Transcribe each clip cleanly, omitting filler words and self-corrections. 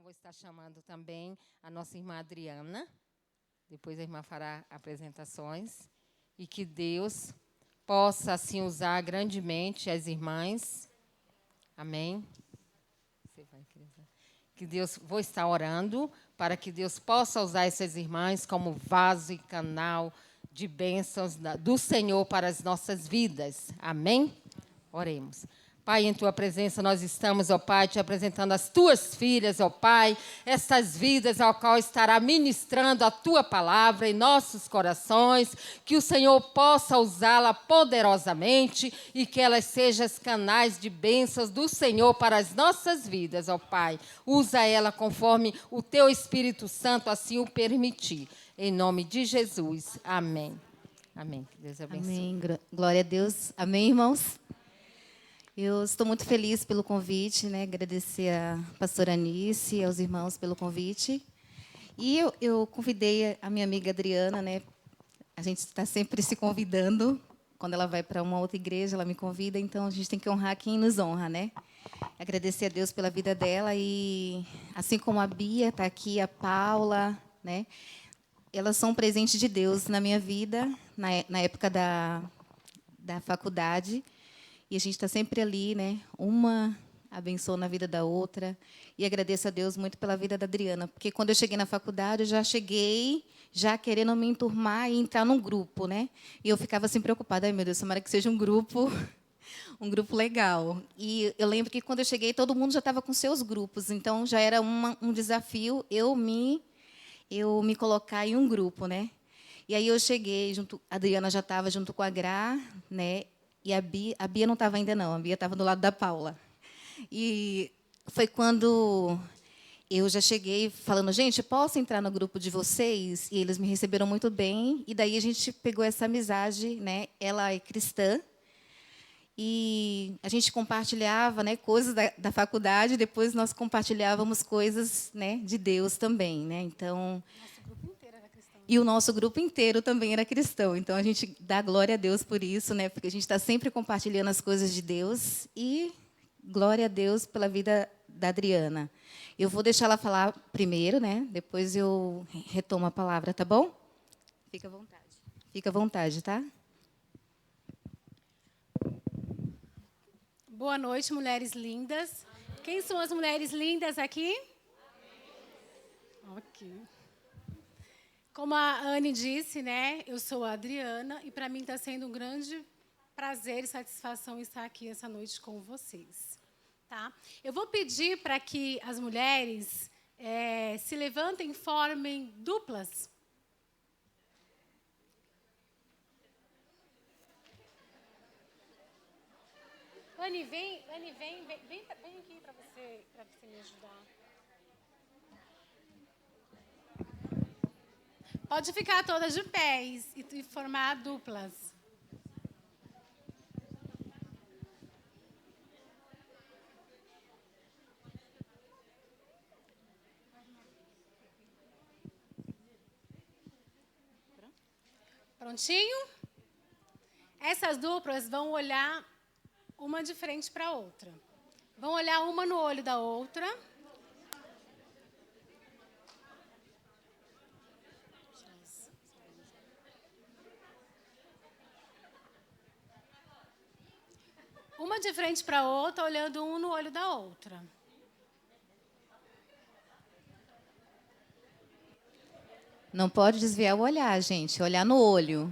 vou estar chamando também a nossa irmã Adriana. Depois a irmã fará apresentações. E que Deus possa, assim, usar grandemente as irmãs. Amém? Você vai, querida? Que Deus, vou estar orando para que Deus possa usar essas irmãs como vaso e canal de bênçãos do Senhor para as nossas vidas. Amém? Oremos. Pai, em Tua presença nós estamos, ó Pai, te apresentando as Tuas filhas, ó Pai, estas vidas ao qual estará ministrando a Tua palavra em nossos corações, que o Senhor possa usá-la poderosamente e que elas sejam canais de bênçãos do Senhor para as nossas vidas, ó Pai. Usa ela conforme o Teu Espírito Santo assim o permitir. Em nome de Jesus. Amém. Amém. Que Deus abençoe. Amém. Glória a Deus. Amém, irmãos? Eu estou muito feliz pelo convite, né? Agradecer a pastora Anice e aos irmãos pelo convite. E eu convidei a minha amiga Adriana, né? A gente está sempre se convidando. Quando ela vai para uma outra igreja, ela me convida. Então, a gente tem que honrar quem nos honra, né? Agradecer a Deus pela vida dela. E, assim como a Bia está aqui, a Paula, né? Elas são um presente de Deus na minha vida, na época da faculdade. E a gente está sempre ali, né? Uma abençoa na vida da outra. E agradeço a Deus muito pela vida da Adriana, porque quando eu cheguei na faculdade, eu já cheguei já querendo me enturmar e entrar num grupo, né? E eu ficava assim preocupada, ai meu Deus, tomara que seja um grupo legal. E eu lembro que quando eu cheguei, todo mundo já estava com seus grupos, então já era um desafio eu me colocar em um grupo, né? E aí eu cheguei, a Adriana já estava junto com a Gra, né? E a Bia não estava ainda, não. A Bia estava do lado da Paula. E foi quando eu já cheguei falando, gente, posso entrar no grupo de vocês? E eles me receberam muito bem. E daí a gente pegou essa amizade, né? Ela é cristã. E a gente compartilhava, né, coisas da faculdade. Depois nós compartilhávamos coisas, né, de Deus também, né? Então... E o nosso grupo inteiro também era cristão. Então, a gente dá glória a Deus por isso, né? Porque a gente está sempre compartilhando as coisas de Deus. E glória a Deus pela vida da Adriana. Eu vou deixar ela falar primeiro, né? Depois eu retomo a palavra, tá bom? Fica à vontade. Fica à vontade, tá? Boa noite, mulheres lindas. Quem são as mulheres lindas aqui? Ok. Como a Anne disse, né, eu sou a Adriana e para mim está sendo um grande prazer e satisfação estar aqui essa noite com vocês. Tá? Eu vou pedir para que as mulheres se levantem e formem duplas. Anne, vem aqui para você me ajudar. Pode ficar todas de pés e formar duplas. Prontinho? Essas duplas vão olhar uma de frente para a outra. Vão olhar uma no olho da outra. Uma de frente para a outra, olhando um no olho da outra. Não pode desviar o olhar, gente. Olhar no olho.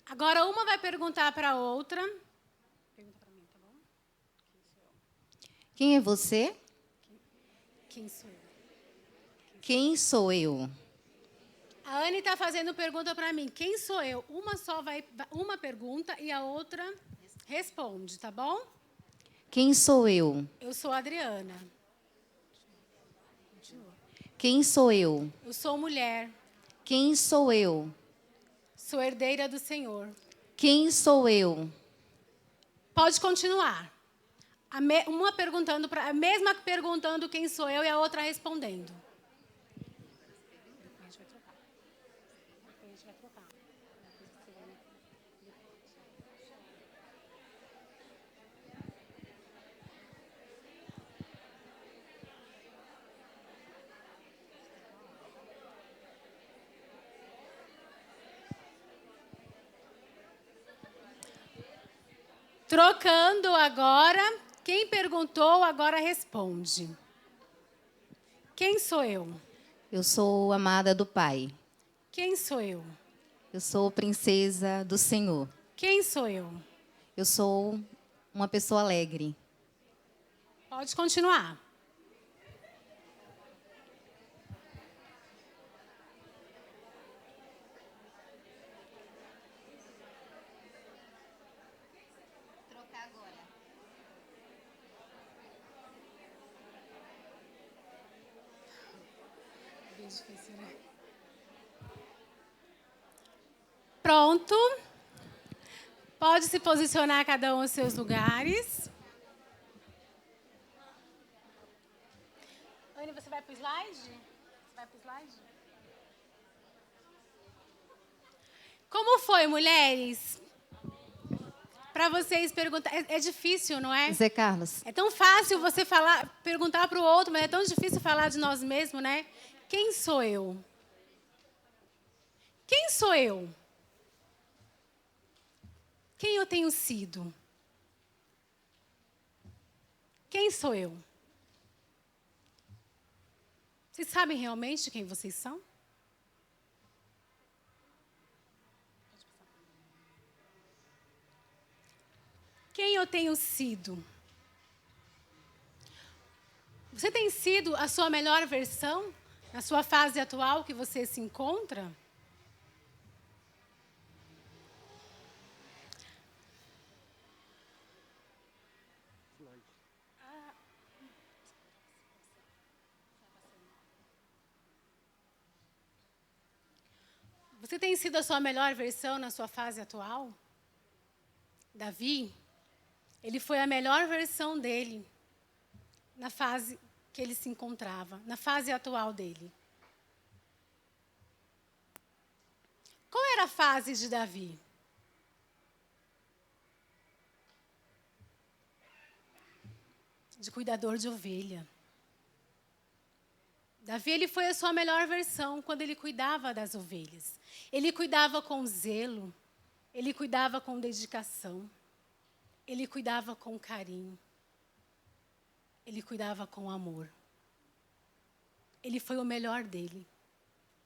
Agora, uma vai perguntar para a outra. Pergunta para mim, tá bom? Quem é você? Quem sou eu? Quem sou eu? A Anne está fazendo pergunta para mim. Quem sou eu? Uma pergunta e a outra responde, tá bom? Quem sou eu? Eu sou a Adriana. Continua. Quem sou eu? Eu sou mulher. Quem sou eu? Sou herdeira do Senhor. Quem sou eu? Pode continuar. Uma perguntando para a mesma perguntando quem sou eu e a outra respondendo. Trocando agora, quem perguntou agora responde. Quem sou eu? Eu sou amada do Pai. Quem sou eu? Eu sou princesa do Senhor. Quem sou eu? Eu sou uma pessoa alegre. Pode continuar. Pronto. Pode se posicionar cada um aos seus lugares. Anne, você vai para o slide? Você vai para o slide? Como foi, mulheres? Para vocês perguntar. É difícil, não é? Zé Carlos, É tão fácil você falar, perguntar para o outro, mas é tão difícil falar de nós mesmos, né? Quem sou eu? Quem sou eu? Quem eu tenho sido? Quem sou eu? Vocês sabem realmente quem vocês são? Quem eu tenho sido? Você tem sido a sua melhor versão na sua fase atual que você se encontra? Você tem sido a sua melhor versão na sua fase atual? Davi, ele foi a melhor versão dele na fase que ele se encontrava, na fase atual dele. Qual era a fase de Davi? De cuidador de ovelha. Davi, ele foi a sua melhor versão quando ele cuidava das ovelhas. Ele cuidava com zelo, ele cuidava com dedicação, ele cuidava com carinho, ele cuidava com amor. Ele foi o melhor dele.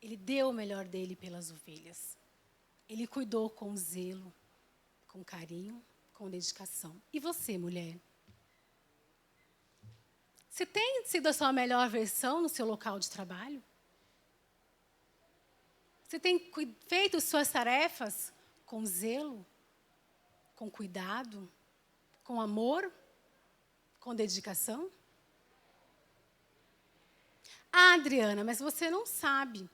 Ele deu o melhor dele pelas ovelhas. Ele cuidou com zelo, com carinho, com dedicação. E você, mulher? Você tem sido a sua melhor versão no seu local de trabalho? Você tem feito suas tarefas com zelo, com cuidado, com amor, com dedicação? Ah, Adriana, mas você não sabe.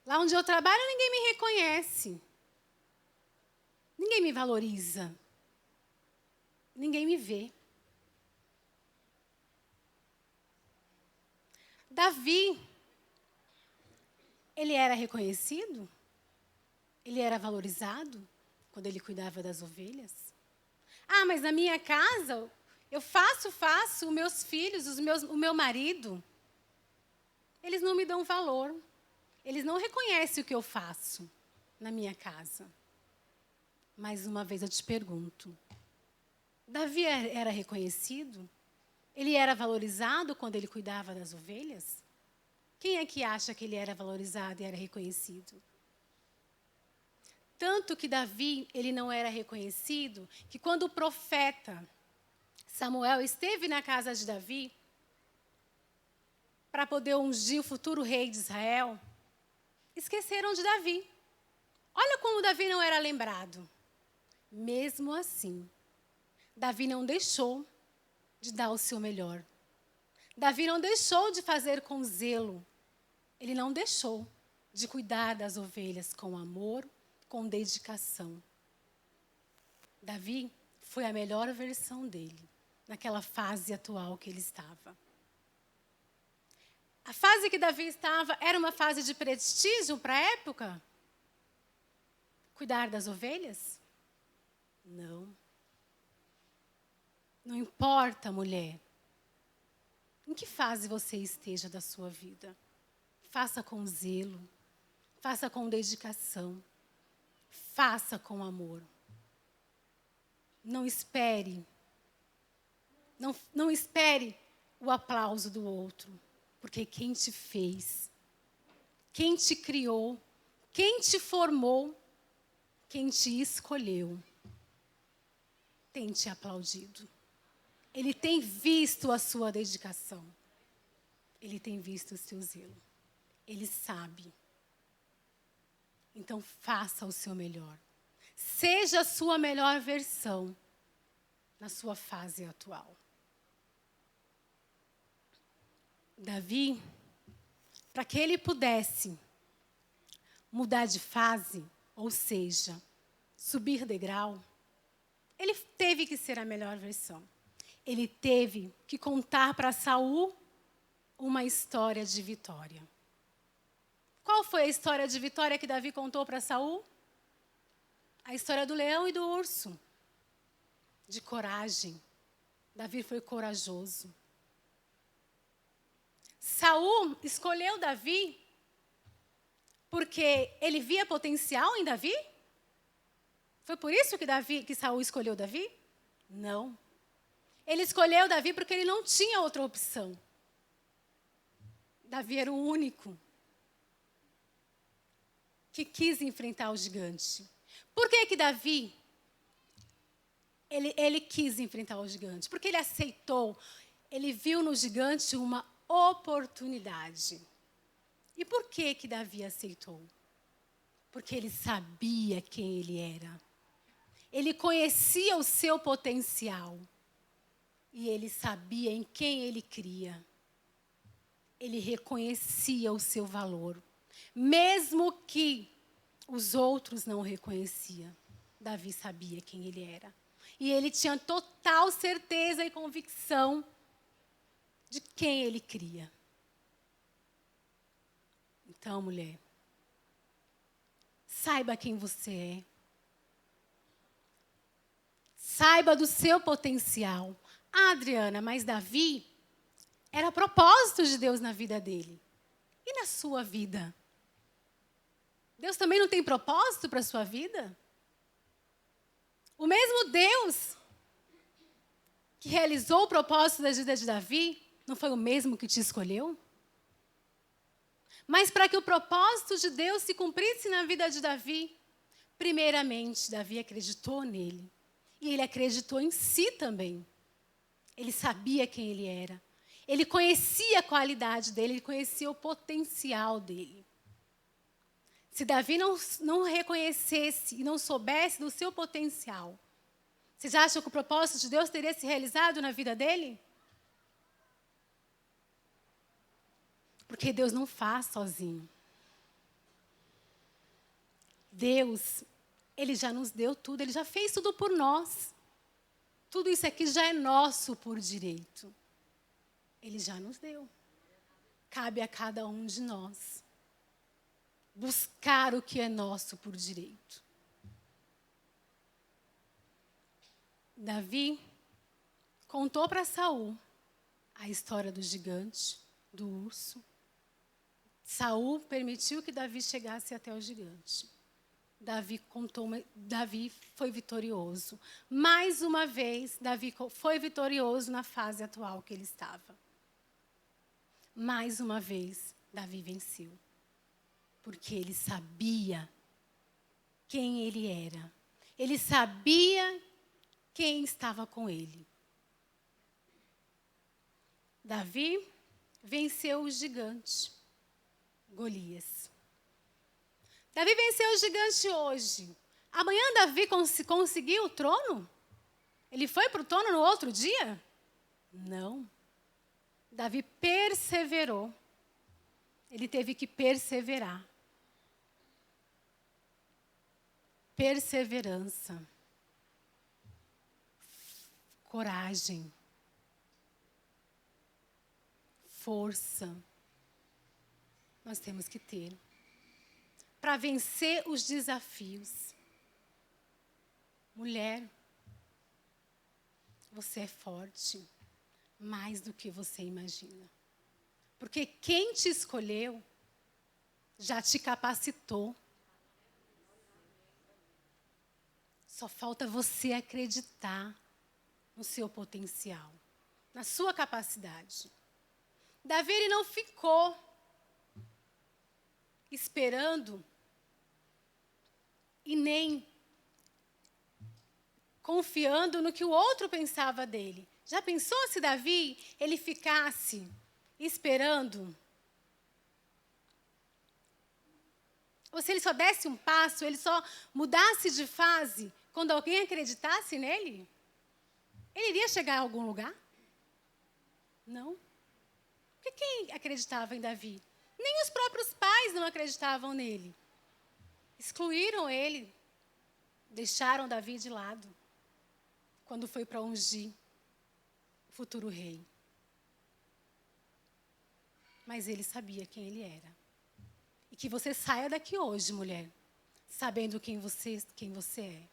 Lá onde eu trabalho, ninguém me reconhece. Ninguém me valoriza. Ninguém me vê. Davi, ele era reconhecido? Ele era valorizado quando ele cuidava das ovelhas? Ah, mas na minha casa, eu faço, os meus filhos, o meu marido, eles não me dão valor. Eles não reconhecem o que eu faço na minha casa. Mais uma vez eu te pergunto, Davi era reconhecido? Ele era valorizado quando ele cuidava das ovelhas? Quem é que acha que ele era valorizado e era reconhecido? Tanto que Davi, ele não era reconhecido, que quando o profeta Samuel esteve na casa de Davi, para poder ungir o futuro rei de Israel, esqueceram de Davi. Olha como Davi não era lembrado. Mesmo assim, Davi não deixou de dar o seu melhor. Davi não deixou de fazer com zelo. Ele não deixou de cuidar das ovelhas com amor, com dedicação. Davi foi a melhor versão dele, naquela fase atual que ele estava. A fase que Davi estava era uma fase de prestígio para a época? Cuidar das ovelhas? Não. Não importa, mulher, em que fase você esteja da sua vida. Faça com zelo, faça com dedicação, faça com amor. Não espere. Não espere o aplauso do outro. Porque quem te fez, quem te criou, quem te formou, quem te escolheu, tem te aplaudido. Ele tem visto a sua dedicação. Ele tem visto o seu zelo. Ele sabe. Então, faça o seu melhor. Seja a sua melhor versão na sua fase atual. Davi, para que ele pudesse mudar de fase, ou seja, subir degrau, ele teve que ser a melhor versão. Ele teve que contar para Saul uma história de vitória. Qual foi a história de vitória que Davi contou para Saul? A história do leão e do urso. De coragem. Davi foi corajoso. Saul escolheu Davi porque ele via potencial em Davi? Foi por isso que Saul escolheu Davi? Não. Ele escolheu Davi porque ele não tinha outra opção. Davi era o único que quis enfrentar o gigante. Por que Davi ele quis enfrentar o gigante? Porque ele aceitou, ele viu no gigante uma oportunidade. E por que Davi aceitou? Porque ele sabia quem ele era. Ele conhecia o seu potencial. E ele sabia em quem ele cria. Ele reconhecia o seu valor. Mesmo que os outros não o reconheciam, Davi sabia quem ele era. E ele tinha total certeza e convicção de quem ele cria. Então, mulher, saiba quem você é. Saiba do seu potencial. Ah, Adriana, mas Davi era propósito de Deus na vida dele. E na sua vida? Deus também não tem propósito para a sua vida? O mesmo Deus que realizou o propósito da vida de Davi, não foi o mesmo que te escolheu? Mas para que o propósito de Deus se cumprisse na vida de Davi, primeiramente, Davi acreditou nele. E ele acreditou em si também. Ele sabia quem ele era. Ele conhecia a qualidade dele, ele conhecia o potencial dele. Se Davi não reconhecesse e não soubesse do seu potencial, vocês acham que o propósito de Deus teria se realizado na vida dele? Porque Deus não faz sozinho. Deus, Ele já nos deu tudo, Ele já fez tudo por nós. Tudo isso aqui já é nosso por direito. Ele já nos deu. Cabe a cada um de nós buscar o que é nosso por direito. Davi contou para Saul a história do gigante, do urso. Saul permitiu que Davi chegasse até o gigante. Davi foi vitorioso. Mais uma vez, Davi foi vitorioso na fase atual que ele estava. Mais uma vez, Davi venceu. Porque ele sabia quem ele era. Ele sabia quem estava com ele. Davi venceu o gigante, Golias. Davi venceu o gigante hoje. Amanhã Davi conseguiu o trono? Ele foi para o trono no outro dia? Não. Davi perseverou. Ele teve que perseverar. Perseverança. Coragem. Força. Nós temos que ter. Para vencer os desafios. Mulher, você é forte, mais do que você imagina. Porque quem te escolheu já te capacitou. Só falta você acreditar no seu potencial, na sua capacidade. Davi, ele não ficou esperando e nem confiando no que o outro pensava dele. Já pensou se Davi, ele ficasse esperando? Ou se ele só desse um passo, ele só mudasse de fase quando alguém acreditasse nele? Ele iria chegar a algum lugar? Não. Porque quem acreditava em Davi? Nem os próprios pais não acreditavam nele. Excluíram ele, deixaram Davi de lado, quando foi para ungir o futuro rei. Mas ele sabia quem ele era. E que você saia daqui hoje, mulher, sabendo quem você é.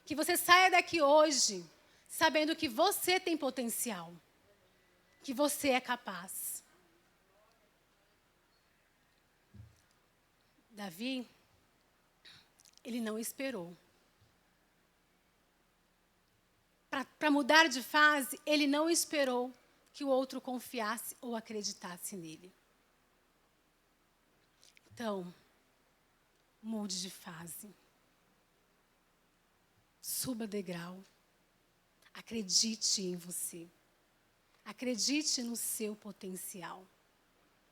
Que você saia daqui hoje sabendo que você tem potencial. Que você é capaz. Davi, ele não esperou. Para mudar de fase, ele não esperou que o outro confiasse ou acreditasse nele. Então, mude de fase. Suba degrau. Acredite em você. Acredite no seu potencial.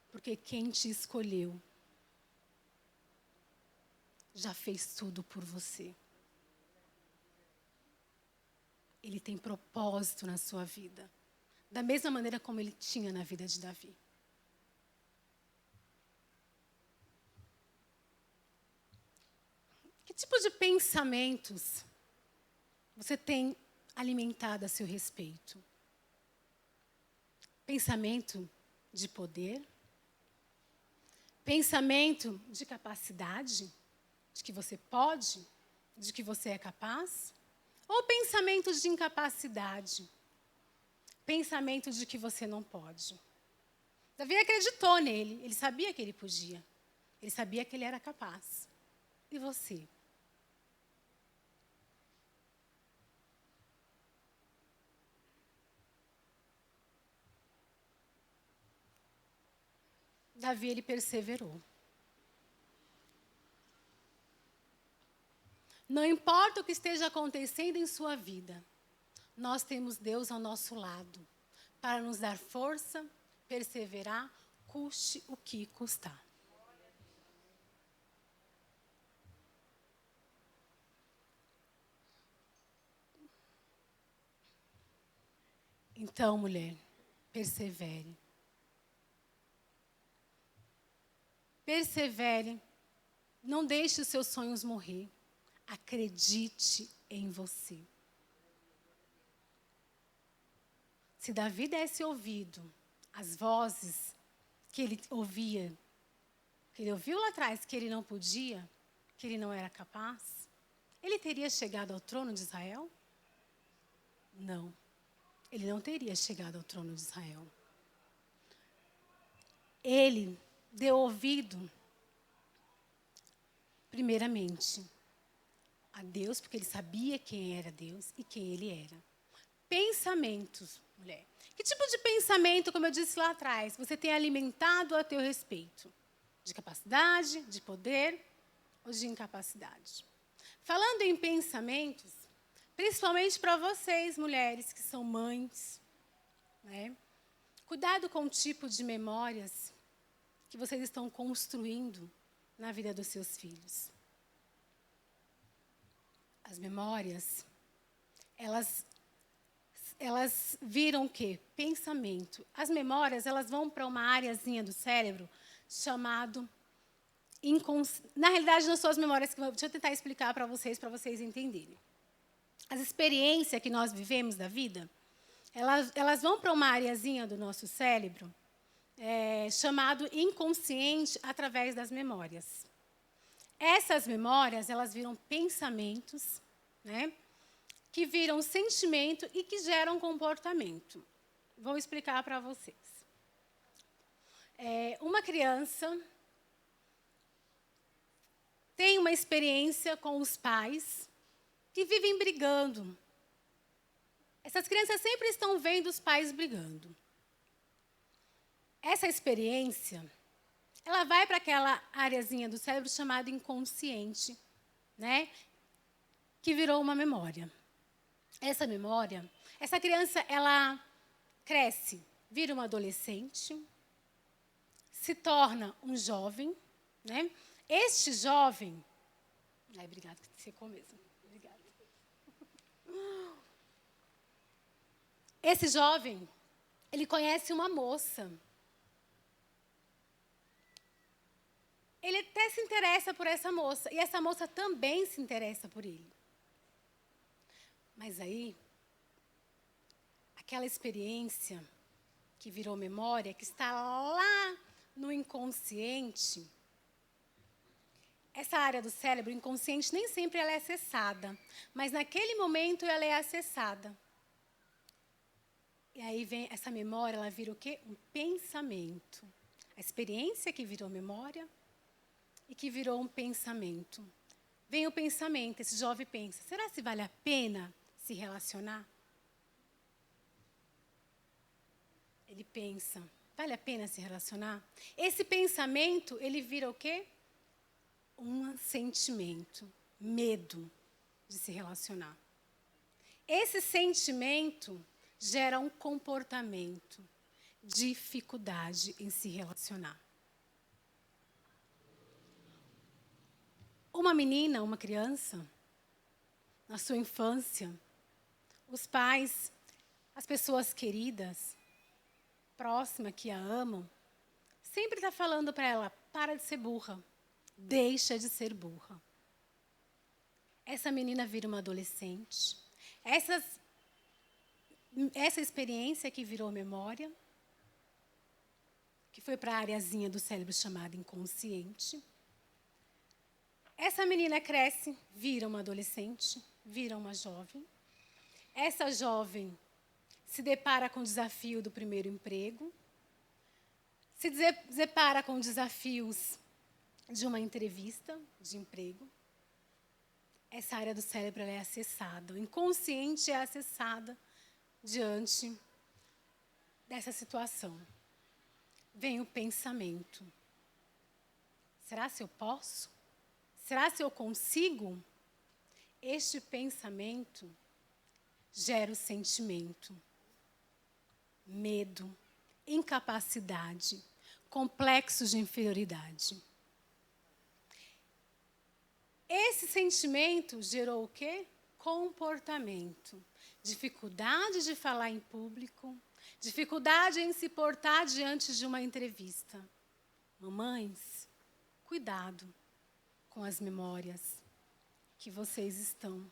Porque quem te escolheu já fez tudo por você. Ele tem propósito na sua vida. Da mesma maneira como ele tinha na vida de Davi. Que tipo de pensamentos você tem alimentado a seu respeito? Pensamento de poder? Pensamento de capacidade? De que você pode? De que você é capaz? Ou pensamento de incapacidade? Pensamento de que você não pode? Davi acreditou nele, ele sabia que ele podia. Ele sabia que ele era capaz. E você? Davi, ele perseverou. Não importa o que esteja acontecendo em sua vida, nós temos Deus ao nosso lado para nos dar força, perseverar, custe o que custar. Então, mulher, persevere. Persevere. Não deixe os seus sonhos morrer. Acredite em você. Se Davi desse ouvido às vozes que ele ouvia, que ele ouviu lá atrás que ele não podia, que ele não era capaz, ele teria chegado ao trono de Israel? Não. Ele não teria chegado ao trono de Israel. Ele deu ouvido, primeiramente, a Deus, porque ele sabia quem era Deus e quem ele era. Pensamentos, mulher. Que tipo de pensamento, como eu disse lá atrás, você tem alimentado a teu respeito? De capacidade, de poder ou de incapacidade? Falando em pensamentos, principalmente para vocês, mulheres que são mães, né? Cuidado com o tipo de memórias que vocês estão construindo na vida dos seus filhos. As memórias, elas viram o quê? Pensamento. As memórias, elas vão para uma areazinha do cérebro chamado na realidade, não são as memórias que deixa eu tentar explicar para vocês entenderem. As experiências que nós vivemos da vida, elas vão para uma areazinha do nosso cérebro chamado inconsciente através das memórias. Essas memórias, elas viram pensamentos, né, que viram sentimento e que geram comportamento. Vou explicar para vocês. Uma criança tem uma experiência com os pais que vivem brigando. Essas crianças sempre estão vendo os pais brigando. Essa experiência, ela vai para aquela areazinha do cérebro chamada inconsciente, né? Que virou uma memória. Essa memória, essa criança, ela cresce, vira uma adolescente, se torna um jovem, né? Este jovem... Ai, obrigada, que secou mesmo. Obrigada. Esse jovem, ele conhece uma moça. Ele até se interessa por essa moça, e essa moça também se interessa por ele. Mas aí, aquela experiência que virou memória, que está lá no inconsciente, essa área do cérebro inconsciente nem sempre ela é acessada, mas naquele momento ela é acessada. E aí vem essa memória, ela vira o quê? Um pensamento. A experiência que virou memória e que virou um pensamento. Vem o pensamento, esse jovem pensa, será que vale a pena se relacionar? Ele pensa, vale a pena se relacionar? Esse pensamento, ele vira o quê? Um sentimento, medo de se relacionar. Esse sentimento gera um comportamento, dificuldade em se relacionar. Uma menina, uma criança, na sua infância, os pais, as pessoas queridas, próximas, que a amam, sempre está falando para ela, para de ser burra, deixa de ser burra. Essa menina vira uma adolescente. Essa experiência que virou memória, que foi para a areazinha do cérebro chamada inconsciente. Essa menina cresce, vira uma adolescente, vira uma jovem. Essa jovem se depara com o desafio do primeiro emprego, se depara com desafios de uma entrevista de emprego. Essa área do cérebro ela é acessada, o inconsciente é acessada diante dessa situação. Vem o pensamento. Será se eu posso? Será se eu consigo? Este pensamento gera o sentimento, medo, incapacidade, complexo de inferioridade. Esse sentimento gerou o quê? Comportamento. Dificuldade de falar em público, dificuldade em se portar diante de uma entrevista. Mamães, cuidado com as memórias que vocês estão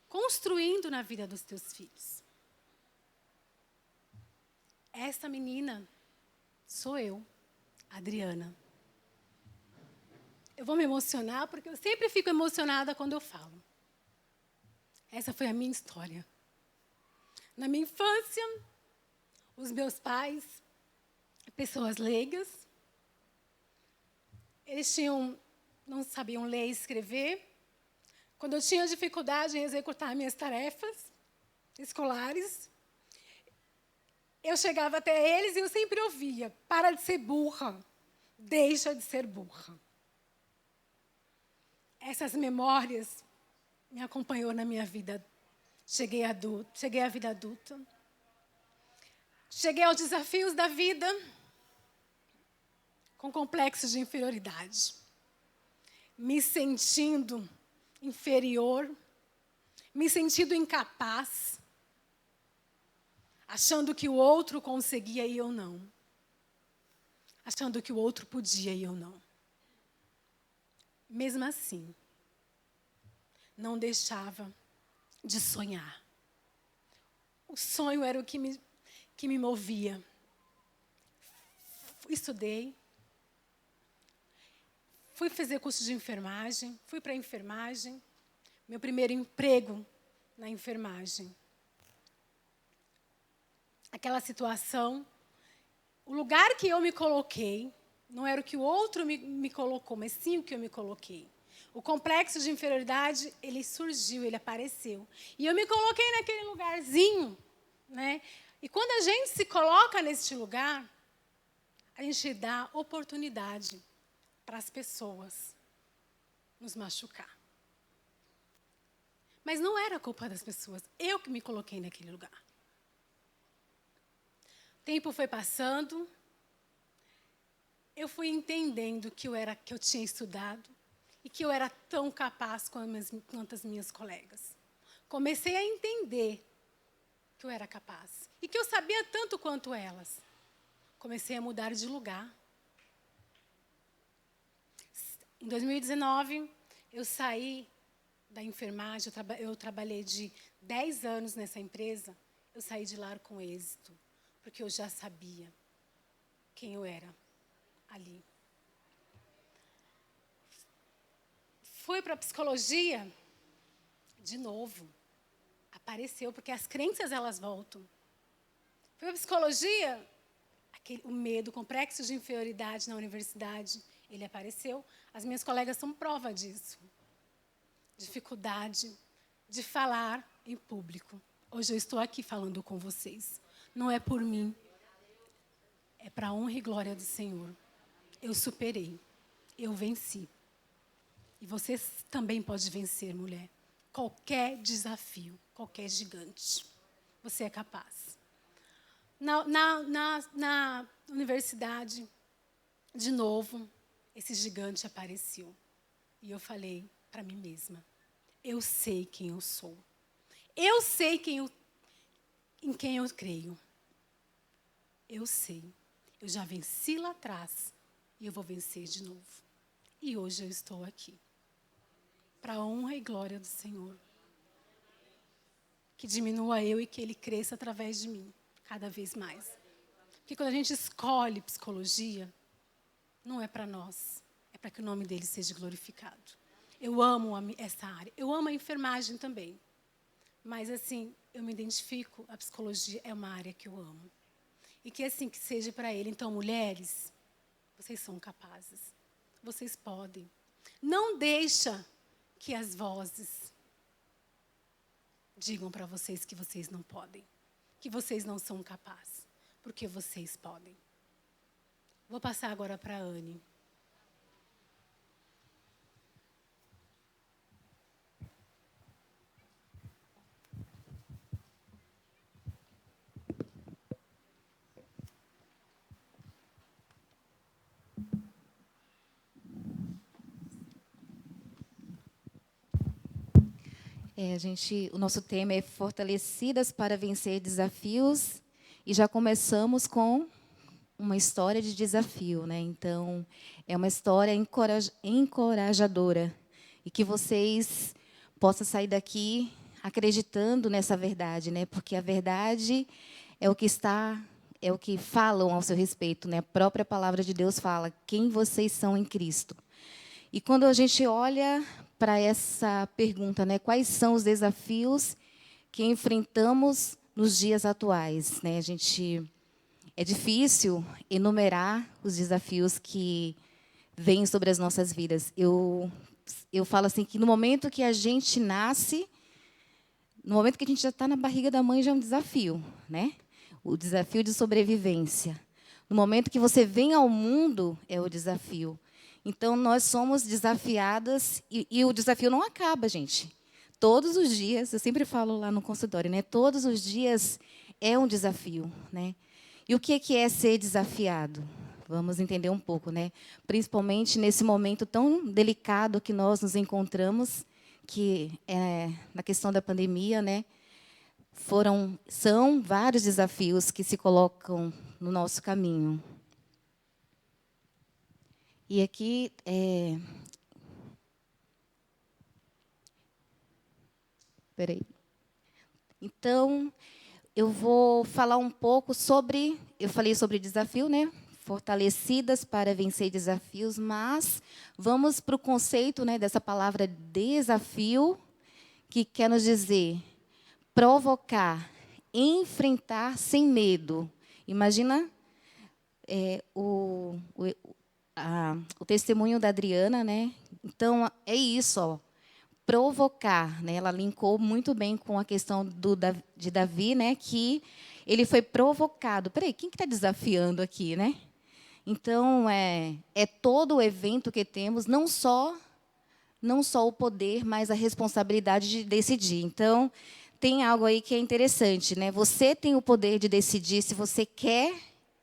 construindo na vida dos teus filhos. Essa menina sou eu, Adriana. Eu vou me emocionar porque eu sempre fico emocionada quando eu falo. Essa foi a minha história. Na minha infância, os meus pais, pessoas leigas, eles não sabiam ler e escrever. Quando eu tinha dificuldade em executar minhas tarefas escolares, eu chegava até eles e eu sempre ouvia, para de ser burra, deixa de ser burra. Essas memórias me acompanhou na minha vida. Cheguei à vida adulta. Cheguei aos desafios da vida com complexos de inferioridade. Me sentindo inferior, me sentindo incapaz, achando que o outro conseguia e eu não. Achando que o outro podia e eu não. Mesmo assim, não deixava de sonhar. O sonho era o que me movia. Estudei. Fui fazer curso de enfermagem. Fui para a enfermagem. Meu primeiro emprego na enfermagem. Aquela situação, o lugar que eu me coloquei, não era o que o outro me colocou, mas sim o que eu me coloquei. O complexo de inferioridade, ele surgiu, ele apareceu. E eu me coloquei naquele lugarzinho, né? E quando a gente se coloca neste lugar, a gente dá oportunidade para as pessoas nos machucar. Mas não era culpa das pessoas, eu que me coloquei naquele lugar. O tempo foi passando, eu fui entendendo que eu tinha estudado e que eu era tão capaz quanto as minhas colegas. Comecei a entender que eu era capaz e que eu sabia tanto quanto elas. Comecei a mudar de lugar. Em 2019, eu saí da enfermagem, eu trabalhei de 10 anos nessa empresa, eu saí de lá com êxito, porque eu já sabia quem eu era ali. Fui para a psicologia, de novo, apareceu, porque as crenças, elas voltam. Fui para a psicologia, o medo, o complexo de inferioridade na universidade, ele apareceu. As minhas colegas são prova disso. Dificuldade de falar em público. Hoje eu estou aqui falando com vocês. Não é por mim, é para a honra e glória do Senhor. Eu superei, eu venci. E você também pode vencer, mulher. Qualquer desafio, qualquer gigante. Você é capaz. Na universidade, de novo, esse gigante apareceu. E eu falei para mim mesma, eu sei quem eu sou. Eu sei em quem eu creio. Eu sei. Eu já venci lá atrás e eu vou vencer de novo. E hoje eu estou aqui. Para a honra e glória do Senhor. Que diminua eu e que Ele cresça através de mim, cada vez mais. Porque quando a gente escolhe psicologia, não é para nós, é para que o nome dele seja glorificado. Eu amo essa área, eu amo a enfermagem também. Mas, assim, eu me identifico, a psicologia é uma área que eu amo. E que, assim, que seja para ele. Então, mulheres, vocês são capazes. Vocês podem. Não deixa que as vozes digam para vocês que vocês não podem. Que vocês não são capazes. Porque vocês podem. Vou passar agora para a Anne. O nosso tema é Fortalecidas para Vencer Desafios, e já começamos com uma história de desafio, né? Então, é uma história encorajadora, e que vocês possam sair daqui acreditando nessa verdade, né? Porque a verdade é o que falam ao seu respeito, né? A própria palavra de Deus fala quem vocês são em Cristo. E quando a gente olha para essa pergunta, né, quais são os desafios que enfrentamos nos dias atuais, né? É difícil enumerar os desafios que vêm sobre as nossas vidas. Eu falo assim que no momento que a gente nasce, no momento que a gente já está na barriga da mãe, já é um desafio, né? O desafio de sobrevivência. No momento que você vem ao mundo, é o desafio. Então, nós somos desafiadas, e o desafio não acaba, gente. Todos os dias, eu sempre falo lá no consultório, né? Todos os dias é um desafio, né? E o que é ser desafiado? Vamos entender um pouco, né? Principalmente nesse momento tão delicado que nós nos encontramos, que é na questão da pandemia, né? São vários desafios que se colocam no nosso caminho. E aqui, peraí. Então, eu vou falar um pouco sobre... Eu falei sobre desafio, né? Fortalecidas para vencer desafios, mas vamos para o conceito, né, dessa palavra desafio, que quer nos dizer provocar, enfrentar sem medo. Imagina o testemunho da Adriana, né? Então, é isso, ó, provocar, né? Ela linkou muito bem com a questão de Davi, né? Que ele foi provocado. Peraí, quem que está desafiando aqui, né? Então, é todo o evento que temos, não só o poder, mas a responsabilidade de decidir. Então, tem algo aí que é interessante, né? Você tem o poder de decidir se você quer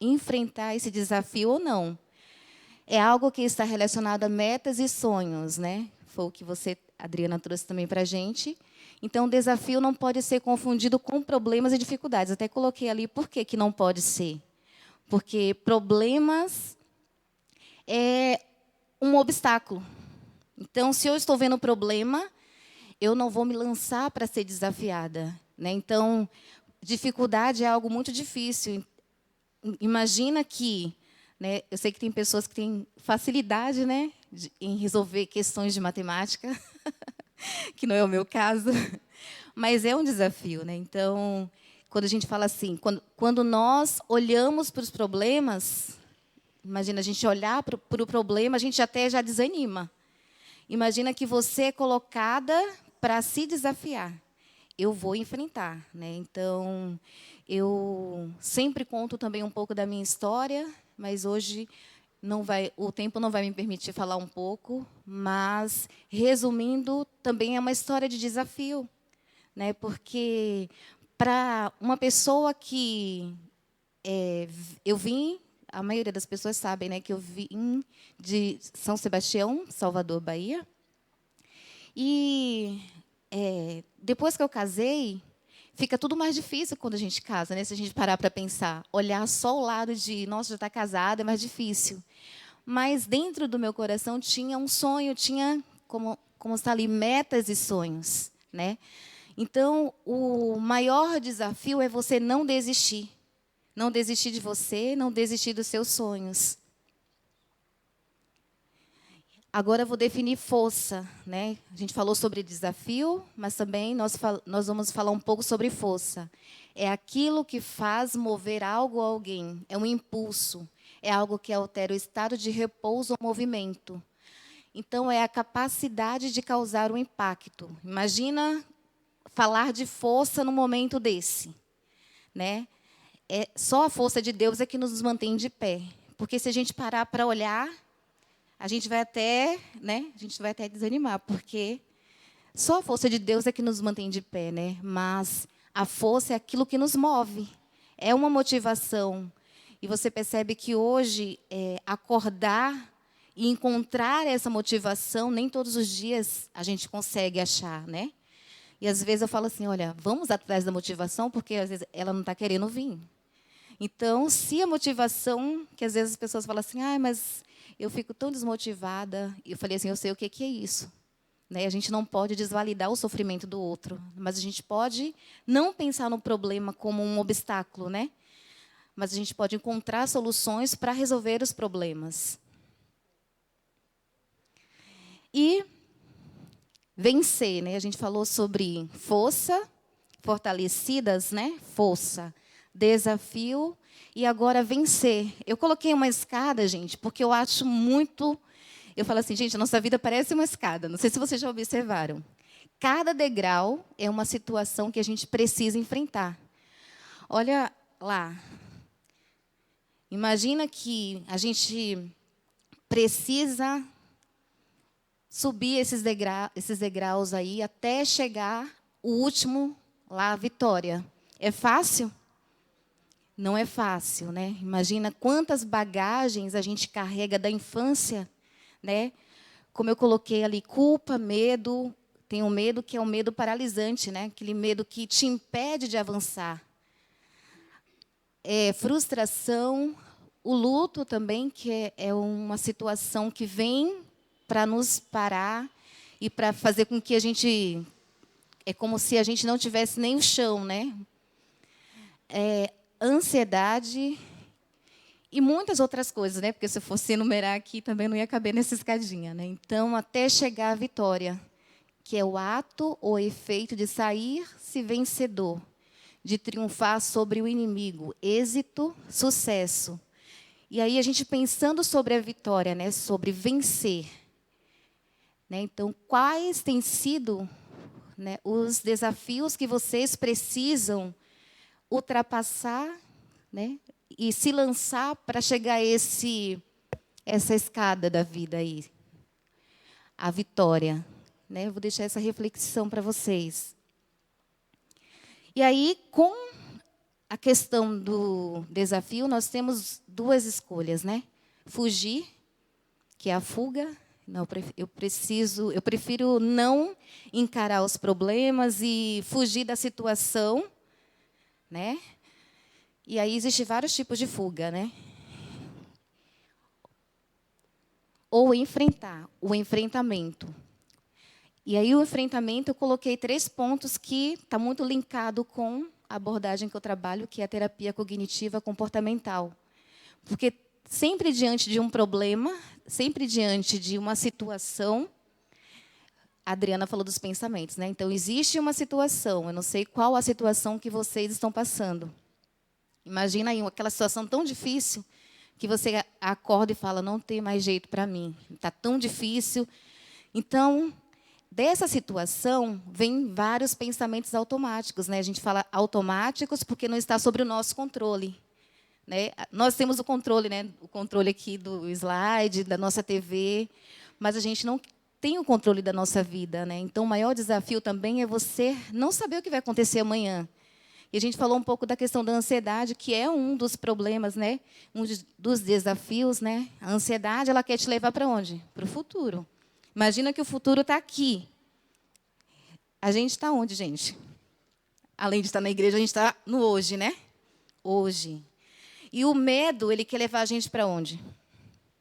enfrentar esse desafio ou não. É algo que está relacionado a metas e sonhos, né? Foi o que você, Adriana, trouxe também para a gente. Então, o desafio não pode ser confundido com problemas e dificuldades. Até coloquei ali por que não pode ser. Porque problemas é um obstáculo. Então, se eu estou vendo problema, eu não vou me lançar para ser desafiada, né? Então, dificuldade é algo muito difícil. Imagina que, né, eu sei que tem pessoas que têm facilidade, né, em resolver questões de matemática, que não é o meu caso, mas é um desafio, né? Então, quando a gente fala assim, quando nós olhamos para os problemas, imagina a gente olhar para o problema, a gente até já desanima. Imagina que você é colocada para se desafiar. Eu vou enfrentar, né? Então, eu sempre conto também um pouco da minha história, mas hoje o tempo não vai me permitir falar um pouco, mas resumindo, também é uma história de desafio, né? Porque para uma pessoa que eu vim, a maioria das pessoas sabem, né, que eu vim de São Sebastião, Salvador, Bahia. E depois que eu casei, fica tudo mais difícil quando a gente casa, né? Se a gente parar para pensar, olhar só o lado de, nossa, já está casada, é mais difícil. Mas dentro do meu coração tinha um sonho, tinha, como está ali, metas e sonhos, né? Então, o maior desafio é você não desistir. Não desistir de você, não desistir dos seus sonhos. Agora eu vou definir força, né? A gente falou sobre desafio, mas também nós vamos falar um pouco sobre força. É aquilo que faz mover algo ou alguém, é um impulso, é algo que altera o estado de repouso ou movimento. Então, é a capacidade de causar um impacto. Imagina falar de força num momento desse, né? Só a força de Deus é que nos mantém de pé. Porque se a gente parar para olhar, a gente vai até desanimar, porque só a força de Deus é que nos mantém de pé, né? Mas a força é aquilo que nos move, é uma motivação. E você percebe que hoje acordar e encontrar essa motivação, nem todos os dias a gente consegue achar, né? E às vezes eu falo assim, olha, vamos atrás da motivação, porque às vezes ela não está querendo vir. Então, se a motivação, que às vezes as pessoas falam assim, mas eu fico tão desmotivada. Eu falei assim, eu sei o que é isso. Né? A gente não pode desvalidar o sofrimento do outro, mas a gente pode não pensar no problema como um obstáculo, né? Mas a gente pode encontrar soluções para resolver os problemas. E vencer, né? A gente falou sobre força, fortalecidas, né? Força, desafio e agora vencer. Eu coloquei uma escada, gente, porque eu acho muito... Eu falo assim, gente, a nossa vida parece uma escada. Não sei se vocês já observaram. Cada degrau é uma situação que a gente precisa enfrentar. Olha lá. Imagina que a gente precisa subir esses degraus aí até chegar o último lá, a vitória. É fácil? Não é fácil, né? Imagina quantas bagagens a gente carrega da infância, né? Como eu coloquei ali, culpa, medo. Tem um medo que é um medo paralisante, né? Aquele medo que te impede de avançar. Frustração, o luto também, que é uma situação que vem para nos parar e para fazer com que a gente... É como se a gente não tivesse nem o chão, né? Ansiedade e muitas outras coisas, né? Porque se eu fosse enumerar aqui, também não ia caber nessa escadinha, né? Então, até chegar à vitória, que é o ato ou efeito de sair-se vencedor, de triunfar sobre o inimigo, êxito, sucesso. E aí a gente pensando sobre a vitória, né, sobre vencer, né? Então, quais têm sido, né, os desafios que vocês precisam ultrapassar, né, e se lançar para chegar a essa escada da vida aí, a vitória, né? Eu vou deixar essa reflexão para vocês. E aí, com a questão do desafio, nós temos duas escolhas, né? Fugir, que é a fuga. Não, eu prefiro não encarar os problemas e fugir da situação, né? E aí existem vários tipos de fuga, né? Ou enfrentar, o enfrentamento. E aí o enfrentamento eu coloquei 3 pontos que está muito linkado com a abordagem que eu trabalho, que é a terapia cognitiva comportamental. Porque sempre diante de um problema, sempre diante de uma situação, a Adriana falou dos pensamentos, né? Então, existe uma situação, eu não sei qual a situação que vocês estão passando. Imagina aí aquela situação tão difícil que você acorda e fala, não tem mais jeito para mim, está tão difícil. Então, dessa situação, vem vários pensamentos automáticos, né? A gente fala automáticos porque não está sob o nosso controle, né? Nós temos o controle, né? O controle aqui do slide, da nossa TV, mas a gente não tem o controle da nossa vida, né? Então, o maior desafio também é você não saber o que vai acontecer amanhã. E a gente falou um pouco da questão da ansiedade, que é um dos problemas, né? Um dos desafios, né? A ansiedade, ela quer te levar para onde? Para o futuro. Imagina que o futuro está aqui. A gente está onde, gente? Além de estar na igreja, a gente está no hoje, né? Hoje. E o medo, ele quer levar a gente para onde?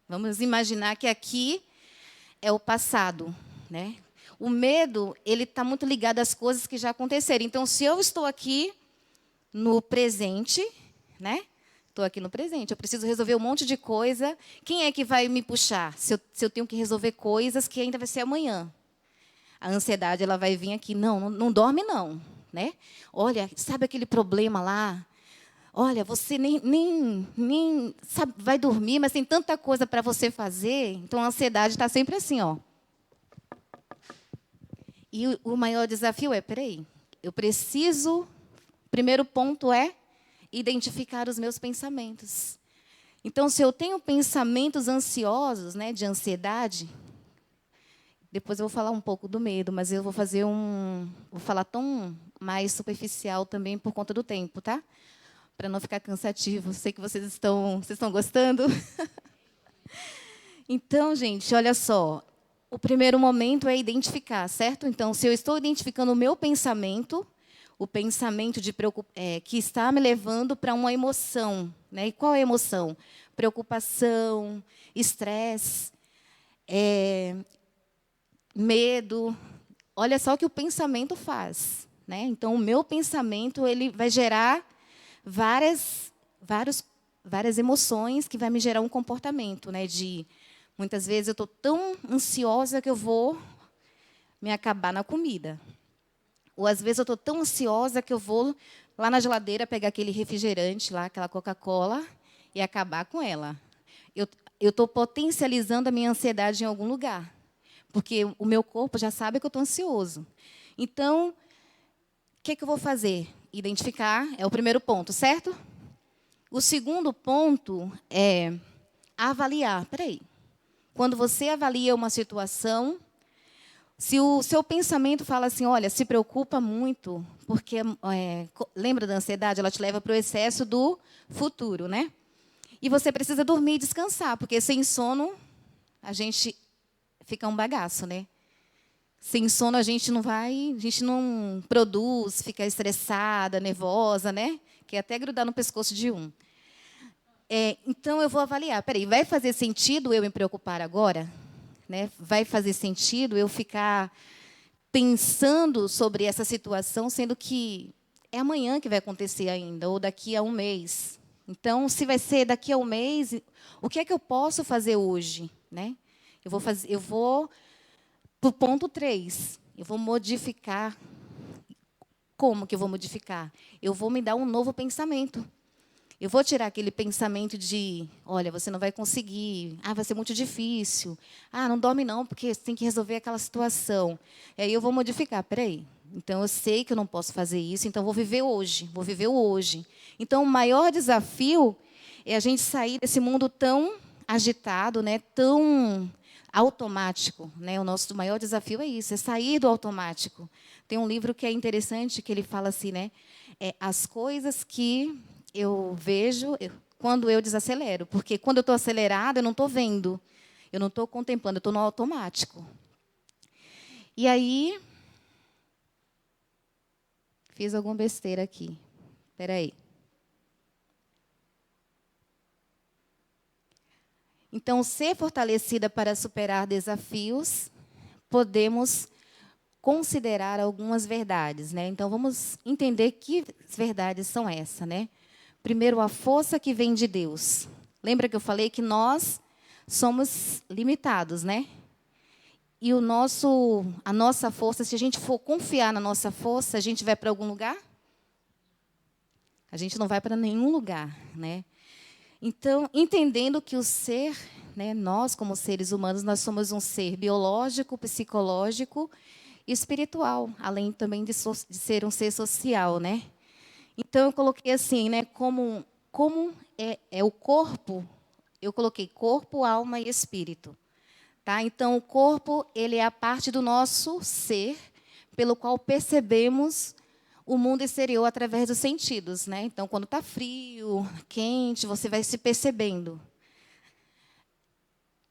Vamos imaginar que aqui é o passado, né? O medo, ele está muito ligado às coisas que já aconteceram. Então, se eu estou aqui no presente, né? Estou aqui no presente, eu preciso resolver um monte de coisa. Quem é que vai me puxar se eu tenho que resolver coisas que ainda vai ser amanhã? A ansiedade, ela vai vir aqui. Não dorme, não. Né? Olha, sabe aquele problema lá? Olha, você nem sabe, vai dormir, mas tem tanta coisa para você fazer. Então, a ansiedade está sempre assim, ó. E o maior desafio é, peraí, eu preciso... Primeiro ponto é identificar os meus pensamentos. Então, se eu tenho pensamentos ansiosos, né, de ansiedade, depois eu vou falar um pouco do medo, mas eu vou falar tão mais superficial também por conta do tempo, tá? Para não ficar cansativo. Sei que vocês estão gostando. Então, gente, olha só. O primeiro momento é identificar, certo? Então, se eu estou identificando o meu pensamento, o pensamento que está me levando para uma emoção, né? E qual é a emoção? Preocupação, estresse, medo. Olha só o que o pensamento faz, né? Então, o meu pensamento ele vai gerar várias emoções que vai me gerar um comportamento, né? Muitas vezes eu estou tão ansiosa que eu vou me acabar na comida. Ou, às vezes, eu estou tão ansiosa que eu vou lá na geladeira pegar aquele refrigerante, lá, aquela Coca-Cola, e acabar com ela. Eu estou potencializando a minha ansiedade em algum lugar, porque o meu corpo já sabe que eu estou ansioso. Então, o que eu vou fazer? Identificar é o primeiro ponto, certo? O segundo ponto é avaliar. Espera aí. Quando você avalia uma situação... Se o seu pensamento fala assim, olha, se preocupa muito, porque, lembra da ansiedade? Ela te leva para o excesso do futuro, né? E você precisa dormir e descansar, porque sem sono, a gente fica um bagaço, né? Sem sono, a gente não produz, fica estressada, nervosa, né? Quer até grudar no pescoço de um. Então, eu vou avaliar. Peraí, vai fazer sentido eu me preocupar agora? Né? Vai fazer sentido eu ficar pensando sobre essa situação, sendo que é amanhã que vai acontecer ainda, ou daqui a um mês. Então, se vai ser daqui a um mês, o que é que eu posso fazer hoje? Né? Eu vou para o ponto 3. Eu vou modificar. Como que eu vou modificar? Eu vou me dar um novo pensamento. Eu vou tirar aquele pensamento de, olha, você não vai conseguir, vai ser muito difícil, não dorme não, porque você tem que resolver aquela situação. E aí eu vou modificar, peraí. Então, eu sei que eu não posso fazer isso, então vou viver hoje, vou viver o hoje. Então, o maior desafio é a gente sair desse mundo tão agitado, né, tão automático, né? O nosso maior desafio é isso, é sair do automático. Tem um livro que é interessante, que ele fala assim, né? As coisas que eu vejo quando eu desacelero. Porque quando eu estou acelerada, eu não estou vendo, eu não estou contemplando, eu estou no automático. E aí, fiz alguma besteira aqui. Espera aí. Então, ser fortalecida para superar desafios, podemos considerar algumas verdades, né? Então, vamos entender que verdades são essas, né? Primeiro, a força que vem de Deus. Lembra que eu falei que nós somos limitados, né? E a nossa força, se a gente for confiar na nossa força, a gente vai para algum lugar? A gente não vai para nenhum lugar, né? Então, entendendo que o ser, né, nós como seres humanos, nós somos um ser biológico, psicológico e espiritual, além também de ser um ser social, né? Então, eu coloquei assim, né, como é o corpo, eu coloquei corpo, alma e espírito. Tá? Então, o corpo, ele é a parte do nosso ser, pelo qual percebemos o mundo exterior através dos sentidos, né? Então, quando está frio, quente, você vai se percebendo.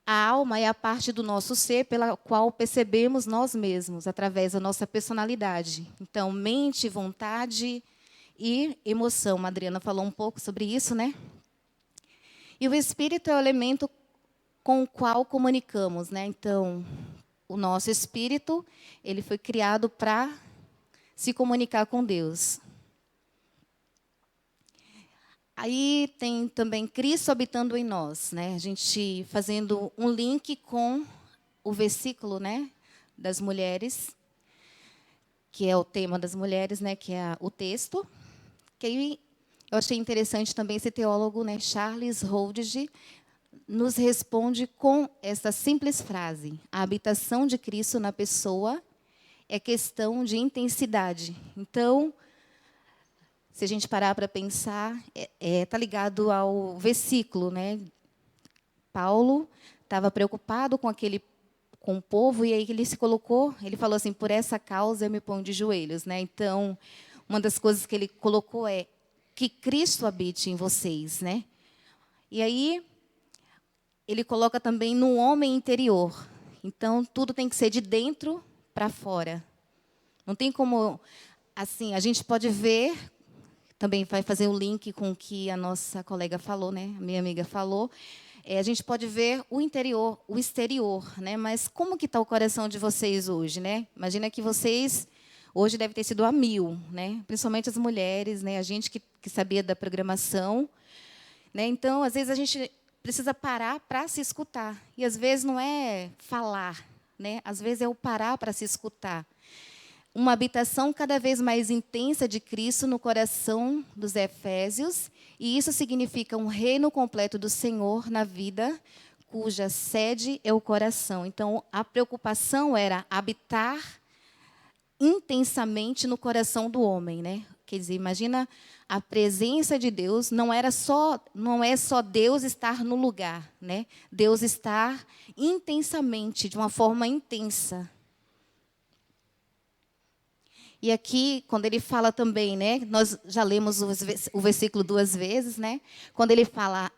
A alma é a parte do nosso ser pela qual percebemos nós mesmos, através da nossa personalidade. Então, mente, vontade e emoção. A Adriana falou um pouco sobre isso, né? E o espírito é o elemento com o qual comunicamos, né? Então, o nosso espírito, ele foi criado para se comunicar com Deus. Aí tem também Cristo habitando em nós, né? A gente fazendo um link com o versículo, né, das mulheres, que é o tema das mulheres, né, que é o texto. Que aí eu achei interessante também esse teólogo, né, Charles Hodge, nos responde com essa simples frase: a habitação de Cristo na pessoa é questão de intensidade. Então, se a gente parar para pensar, está ligado ao versículo, né? Paulo estava preocupado com o povo, e aí ele se colocou, ele falou assim: por essa causa eu me ponho de joelhos, né? Então, uma das coisas que ele colocou é que Cristo habite em vocês, né? E aí ele coloca também no homem interior. Então, tudo tem que ser de dentro para fora. Não tem como, assim, a gente pode ver, também vai fazer o link com o que a nossa colega falou, né? A minha amiga falou. A gente pode ver o interior, o exterior, né? Mas como que está o coração de vocês hoje, né? Imagina que vocês hoje devem ter sido a 1000, né? Principalmente as mulheres, né? A gente que sabia da programação, né? Então, às vezes a gente precisa parar para se escutar. E às vezes não é falar, né? Às vezes é o parar para se escutar. Uma habitação cada vez mais intensa de Cristo no coração dos Efésios, e isso significa um reino completo do Senhor na vida, cuja sede é o coração. Então, a preocupação era habitar intensamente no coração do homem, né? Quer dizer, imagina a presença de Deus, não é só Deus estar no lugar, né? Deus estar intensamente, de uma forma intensa. E aqui, quando ele fala também, né, nós já lemos o versículo 2 vezes, né? Quando ele fala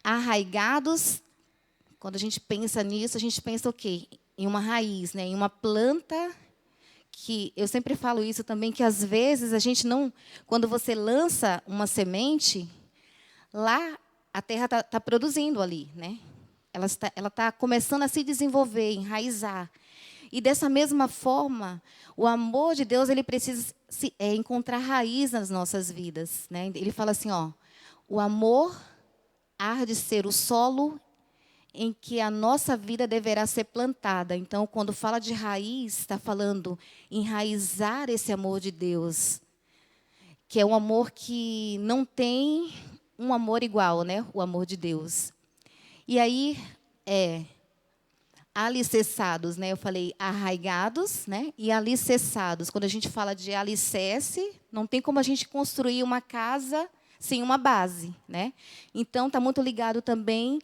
arraigados, quando a gente pensa nisso, a gente pensa o quê? Em uma raiz, né? Em uma planta, que eu sempre falo isso também, que às vezes a gente não, quando você lança uma semente, lá a terra está produzindo ali, né? Ela está começando a se desenvolver, enraizar. E dessa mesma forma, o amor de Deus, ele precisa encontrar raiz nas nossas vidas, né? Ele fala assim, ó, o amor há de ser o solo em que a nossa vida deverá ser plantada. Então, quando fala de raiz, está falando enraizar esse amor de Deus, que é um amor que não tem um amor igual, né? O amor de Deus. E aí, alicerçados, né? Eu falei arraigados, né? E alicerçados. Quando a gente fala de alicerce, não tem como a gente construir uma casa sem uma base, né? Então, está muito ligado também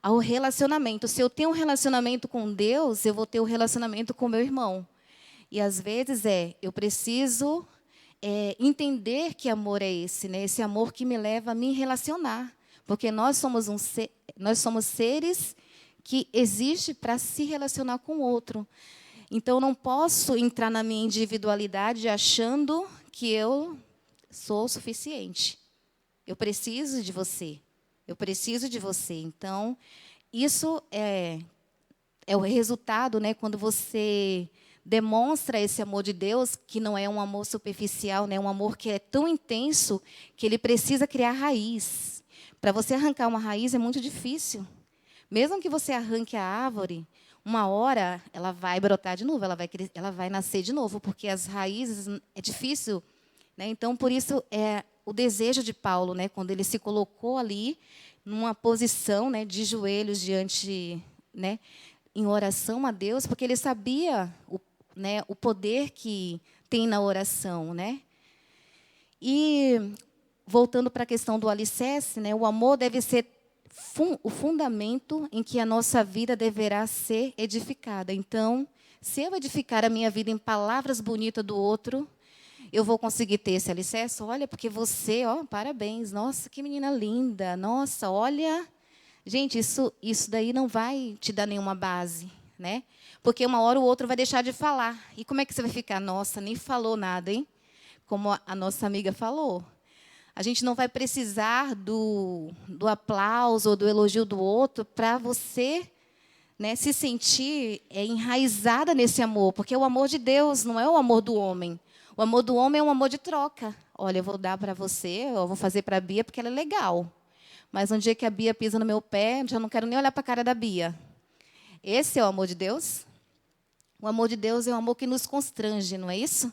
ao relacionamento. Se eu tenho um relacionamento com Deus, eu vou ter um relacionamento com meu irmão. E, às vezes, eu preciso entender que amor é esse, né? Esse amor que me leva a me relacionar. Porque nós somos seres que existem para se relacionar com o outro. Então, eu não posso entrar na minha individualidade achando que eu sou suficiente. Eu preciso de você. Eu preciso de você. Então, isso é o resultado, né, quando você demonstra esse amor de Deus, que não é um amor superficial, né, um amor que é tão intenso que ele precisa criar raiz. Para você arrancar uma raiz é muito difícil. Mesmo que você arranque a árvore, uma hora ela vai brotar de novo, ela vai nascer de novo, porque as raízes é difícil, né? Então, por isso o desejo de Paulo, né, quando ele se colocou ali numa posição, né, de joelhos diante, né, em oração a Deus, porque ele sabia o poder que tem na oração, né? E voltando para a questão do alicerce, né, o amor deve ser o fundamento em que a nossa vida deverá ser edificada. Então, se eu edificar a minha vida em palavras bonitas do outro, eu vou conseguir ter esse alicerce? Olha, porque você, parabéns, nossa, que menina linda, nossa, olha. Gente, isso daí não vai te dar nenhuma base, né? Porque uma hora o outro vai deixar de falar. E como é que você vai ficar? Nossa, nem falou nada, hein? Como a nossa amiga falou. A gente não vai precisar do aplauso ou do elogio do outro para você, né, se sentir enraizada nesse amor. Porque o amor de Deus não é o amor do homem. O amor do homem é um amor de troca. Olha, eu vou dar para você, eu vou fazer para a Bia porque ela é legal. Mas um dia que a Bia pisa no meu pé, eu já não quero nem olhar para a cara da Bia. Esse é o amor de Deus? O amor de Deus é um amor que nos constrange, não é isso?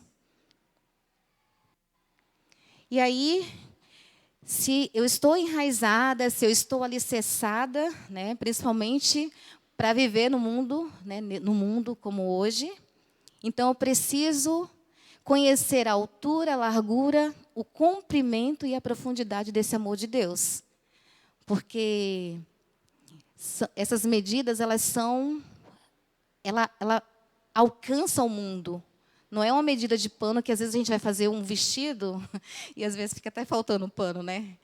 E aí, se eu estou enraizada, se eu estou alicerçada, né, principalmente para viver no mundo, né, no mundo como hoje, então eu preciso conhecer a altura, a largura, o comprimento e a profundidade desse amor de Deus. Porque essas medidas, ela alcança o mundo. Não é uma medida de pano que, às vezes, a gente vai fazer um vestido e, às vezes, fica até faltando pano, né?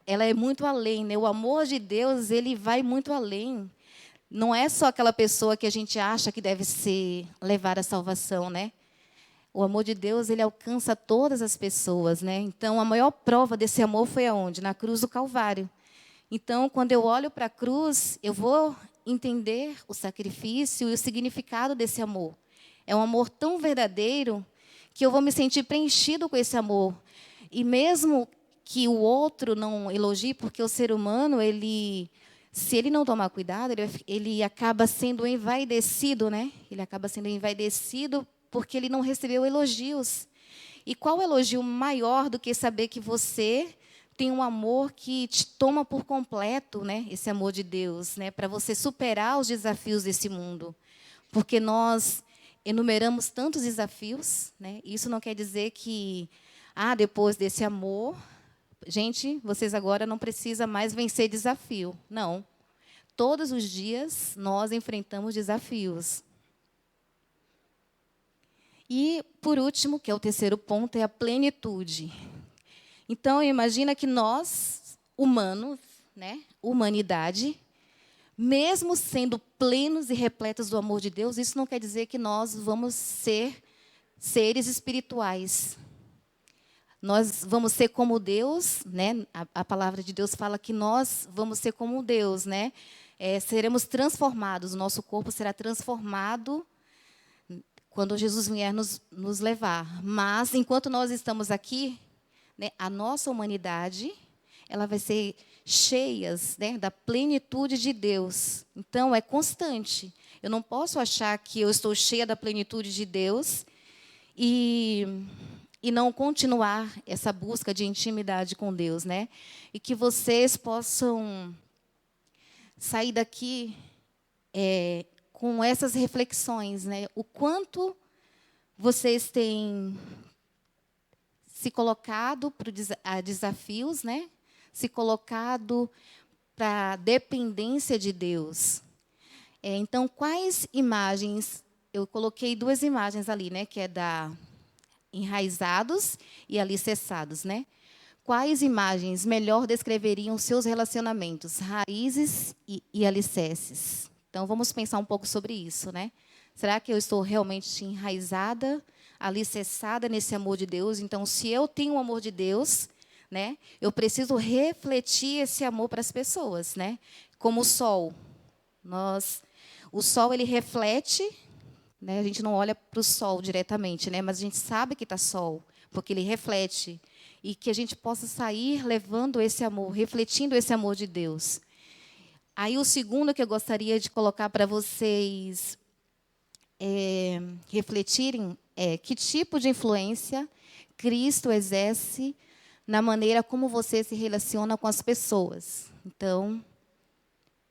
Ela é muito além, né? O amor de Deus, ele vai muito além. Não é só aquela pessoa que a gente acha que deve levar a salvação, né? O amor de Deus, ele alcança todas as pessoas, né? Então, a maior prova desse amor foi aonde? Na cruz do Calvário. Então, quando eu olho para a cruz, eu vou entender o sacrifício e o significado desse amor. É um amor tão verdadeiro que eu vou me sentir preenchido com esse amor. E mesmo que o outro não elogie, porque o ser humano, se ele não tomar cuidado, ele acaba sendo envaidecido, né? Ele acaba sendo envaidecido porque ele não recebeu elogios. E qual elogio maior do que saber que você tem um amor que te toma por completo, né? Esse amor de Deus, né? Para você superar os desafios desse mundo. Porque nós enumeramos tantos desafios, né? Isso não quer dizer que, depois desse amor, gente, vocês agora não precisam mais vencer desafio. Não. Todos os dias nós enfrentamos desafios. E, por último, que é o terceiro ponto, é a plenitude. Então, imagina que nós, humanos, né, humanidade, mesmo sendo plenos e repletos do amor de Deus, isso não quer dizer que nós vamos ser seres espirituais. Nós vamos ser como Deus, né? A palavra de Deus fala que nós vamos ser como Deus, né? Seremos transformados, o nosso corpo será transformado quando Jesus vier nos levar. Mas, enquanto nós estamos aqui, né, a nossa humanidade, ela vai ser cheia, né, da plenitude de Deus. Então, é constante. Eu não posso achar que eu estou cheia da plenitude de Deus e e não continuar essa busca de intimidade com Deus, né? E que vocês possam sair daqui com essas reflexões, né? O quanto vocês têm se colocado a desafios, né? Se colocado para a dependência de Deus. Então, quais imagens? Eu coloquei 2 imagens ali, né? Que é da enraizados e alicerçados, né? Quais imagens melhor descreveriam seus relacionamentos, raízes e alicerces? Então, vamos pensar um pouco sobre isso, né? Será que eu estou realmente enraizada, alicerçada nesse amor de Deus? Então, se eu tenho o amor de Deus, né, eu preciso refletir esse amor para as pessoas, né? Como o sol. O sol, ele reflete, né? A gente não olha para o sol diretamente, né? Mas a gente sabe que está sol, porque ele reflete. E que a gente possa sair levando esse amor, refletindo esse amor de Deus. Aí o segundo que eu gostaria de colocar para vocês refletirem é que tipo de influência Cristo exerce na maneira como você se relaciona com as pessoas. Então,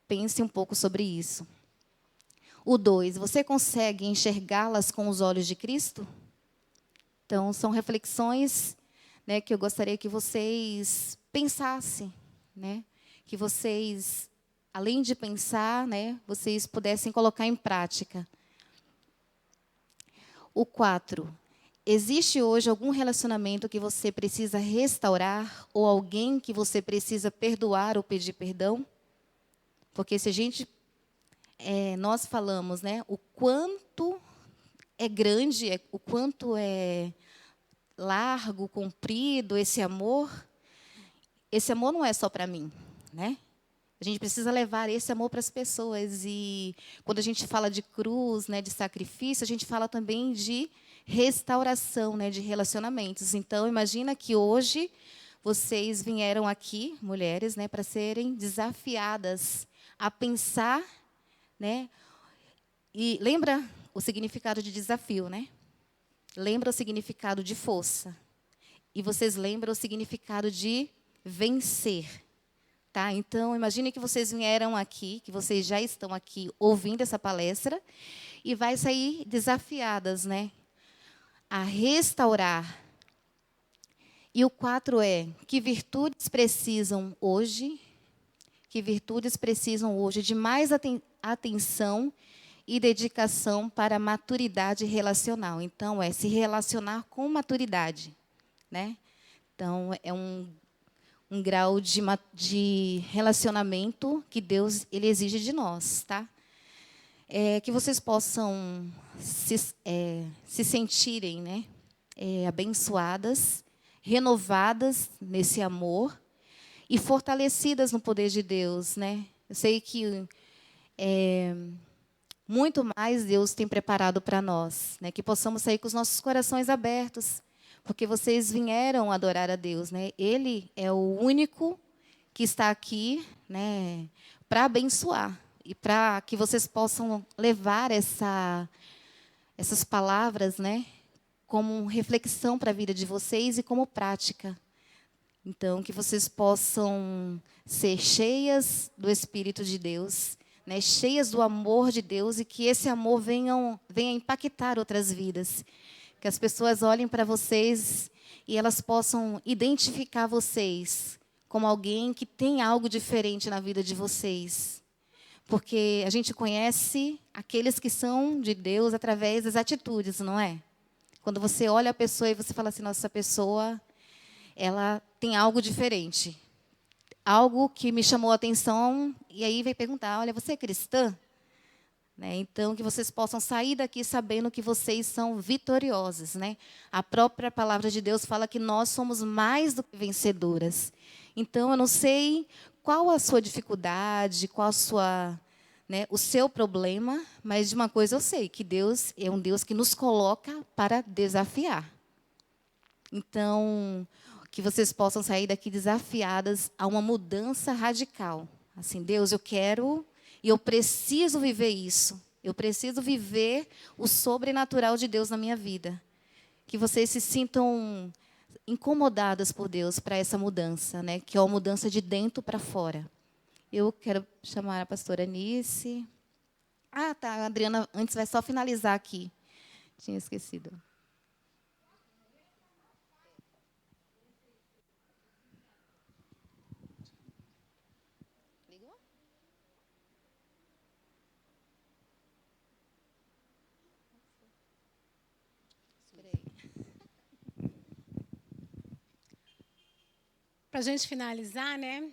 pense um pouco sobre isso. O 2, você consegue enxergá-las com os olhos de Cristo? Então, são reflexões, né, que eu gostaria que vocês pensassem, né? Que vocês, além de pensar, né, vocês pudessem colocar em prática. O 4, existe hoje algum relacionamento que você precisa restaurar ou alguém que você precisa perdoar ou pedir perdão? Porque se a gente nós falamos, né, o quanto é grande, o quanto é largo, comprido esse amor não é só para mim, né? A gente precisa levar esse amor para as pessoas. E quando a gente fala de cruz, né, de sacrifício, a gente fala também de restauração, né, de relacionamentos. Então, imagina que hoje vocês vieram aqui, mulheres, né, para serem desafiadas a pensar, né? E lembra o significado de desafio, né? Lembra o significado de força. E vocês lembram o significado de vencer. Tá? Então, imagine que vocês vieram aqui, que vocês já estão aqui ouvindo essa palestra, e vai sair desafiadas, né, a restaurar. E o 4 é, que virtudes precisam hoje de mais atenção e dedicação para a maturidade relacional. Então, é se relacionar com maturidade, né? Então, é um grau de relacionamento que Deus ele exige de nós, tá? Que vocês possam se sentirem, né, abençoadas, renovadas nesse amor e fortalecidas no poder de Deus, né? Eu sei que muito mais Deus tem preparado para nós, né? Que possamos sair com os nossos corações abertos, porque vocês vieram adorar a Deus, né? Ele é o único que está aqui, né, para abençoar e para que vocês possam levar essas palavras, né, como reflexão para a vida de vocês e como prática. Então, que vocês possam ser cheias do Espírito de Deus, né, cheias do amor de Deus, e que esse amor venha impactar outras vidas. Que as pessoas olhem para vocês e elas possam identificar vocês como alguém que tem algo diferente na vida de vocês. Porque a gente conhece aqueles que são de Deus através das atitudes, não é? Quando você olha a pessoa e você fala assim, nossa, essa pessoa, ela tem algo diferente. Algo que me chamou a atenção, e aí vem perguntar, olha, você é cristã? Né? Então, que vocês possam sair daqui sabendo que vocês são vitoriosas, né? A própria palavra de Deus fala que nós somos mais do que vencedoras. Então, eu não sei qual a sua dificuldade, qual a sua, né, o seu problema, mas de uma coisa eu sei, que Deus é um Deus que nos coloca para desafiar. Então, que vocês possam sair daqui desafiadas a uma mudança radical. Assim, Deus, eu quero e eu preciso viver isso. Eu preciso viver o sobrenatural de Deus na minha vida. que vocês se sintam incomodadas por Deus para essa mudança, né? Que é uma mudança de dentro para fora. Eu quero chamar a pastora Anice. Ah, tá, a Adriana antes vai só finalizar aqui. Tinha esquecido. Para a gente finalizar, né?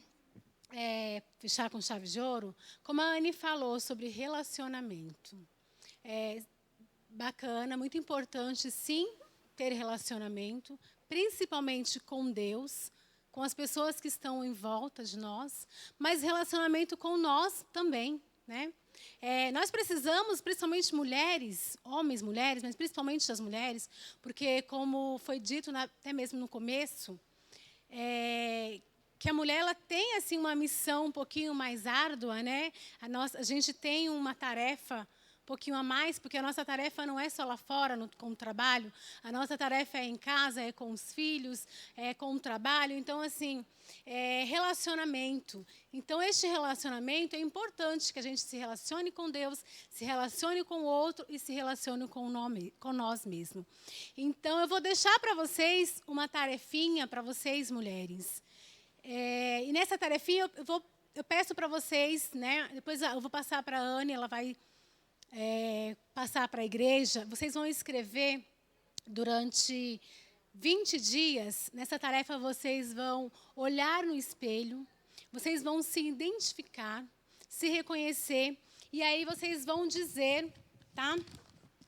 Fechar com chave de ouro, como a Anne falou sobre relacionamento. É bacana, muito importante, sim, ter relacionamento, principalmente com Deus, com as pessoas que estão em volta de nós, mas relacionamento com nós também, né? Nós precisamos, principalmente mulheres, homens, mulheres, mas principalmente as mulheres, porque, como foi dito até mesmo no começo, que a mulher ela tem assim uma missão um pouquinho mais árdua, né? A gente tem uma tarefa um pouquinho a mais, porque a nossa tarefa não é só lá fora com o trabalho, a nossa tarefa é em casa, é com os filhos, é com o trabalho. Então, assim, relacionamento. Então, este relacionamento é importante que a gente se relacione com Deus, se relacione com o outro e se relacione com nós mesmos. Então, eu vou deixar para vocês uma tarefinha para vocês, mulheres. E nessa tarefinha eu peço para vocês, né? Depois eu vou passar para a Anne, ela vai passar para a igreja. Vocês vão escrever durante 20 dias. Nessa tarefa vocês vão olhar no espelho, vocês vão se identificar, se reconhecer, e aí vocês vão dizer, tá?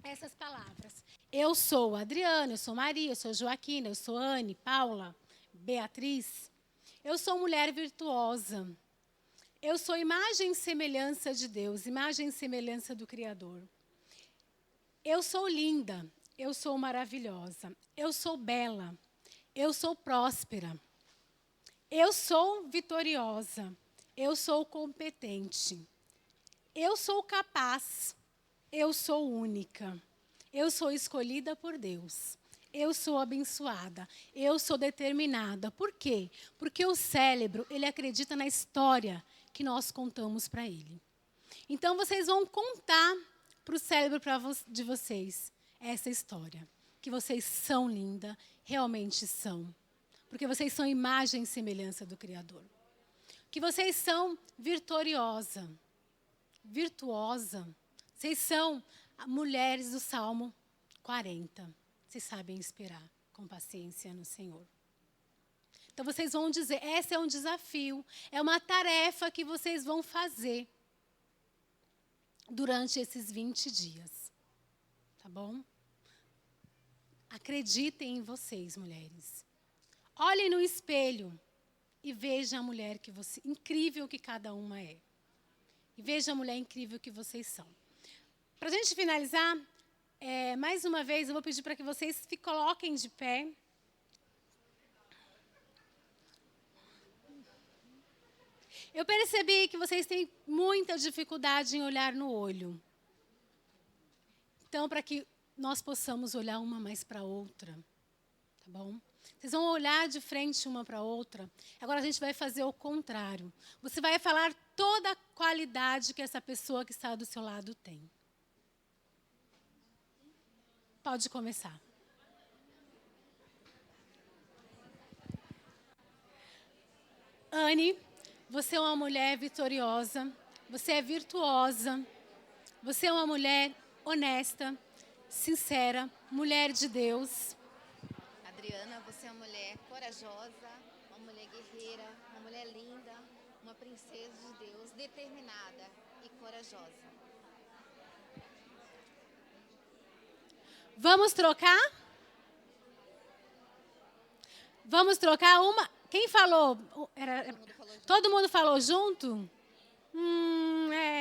Essas palavras. Eu sou Adriana, eu sou Maria, eu sou Joaquina, eu sou Anne, Paula, Beatriz. Eu sou mulher virtuosa. Eu sou imagem e semelhança de Deus, imagem e semelhança do Criador. Eu sou linda, eu sou maravilhosa, eu sou bela, eu sou próspera, eu sou vitoriosa, eu sou competente, eu sou capaz, eu sou única, eu sou escolhida por Deus. Eu sou abençoada, eu sou determinada. Por quê? Porque o cérebro, ele acredita na história que nós contamos para ele. Então, vocês vão contar para o cérebro de vocês essa história. Que vocês são linda, realmente são. Porque vocês são imagem e semelhança do Criador. Que vocês são virtuosa. Vocês são mulheres do Salmo 40. Vocês sabem esperar com paciência no Senhor. Então, vocês vão dizer, esse é um desafio, é uma tarefa que vocês vão fazer durante esses 20 dias. Tá bom? Acreditem em vocês, mulheres. Olhem no espelho e vejam a mulher incrível que cada uma é. E vejam a mulher incrível que vocês são. Para a gente finalizar, mais uma vez, eu vou pedir para que vocês se coloquem de pé. Eu percebi que vocês têm muita dificuldade em olhar no olho. Então, para que nós possamos olhar uma mais para a outra, tá bom? Vocês vão olhar de frente uma para a outra. Agora a gente vai fazer o contrário. Você vai falar toda a qualidade que essa pessoa que está do seu lado tem. Pode começar. Anne, você é uma mulher vitoriosa, você é virtuosa, você é uma mulher honesta, sincera, mulher de Deus. Adriana, você é uma mulher corajosa, uma mulher guerreira, uma mulher linda, uma princesa de Deus, determinada e corajosa. Vamos trocar? Vamos trocar uma. Quem falou? Todo mundo falou junto?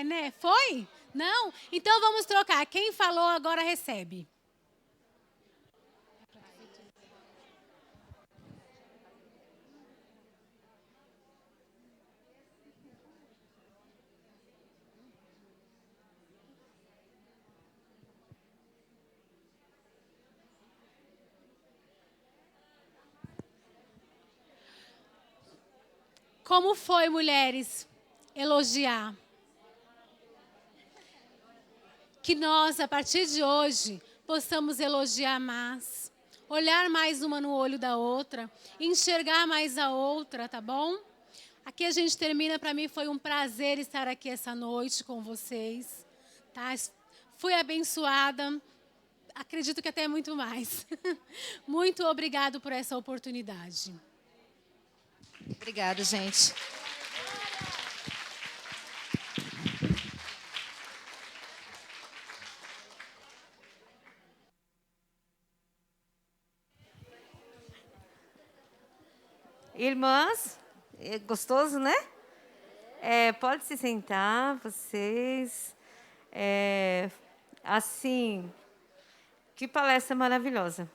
Né? Foi? Não? Então vamos trocar. Quem falou agora recebe. Como foi, mulheres, elogiar? Que nós, a partir de hoje, possamos elogiar mais, olhar mais uma no olho da outra, enxergar mais a outra, tá bom? Aqui a gente termina. Para mim foi um prazer estar aqui essa noite com vocês, tá? Fui abençoada, acredito que até muito mais. Muito obrigado por essa oportunidade. Obrigada, gente. Irmãs, é gostoso, né? Pode se sentar, vocês. Assim, que palestra maravilhosa.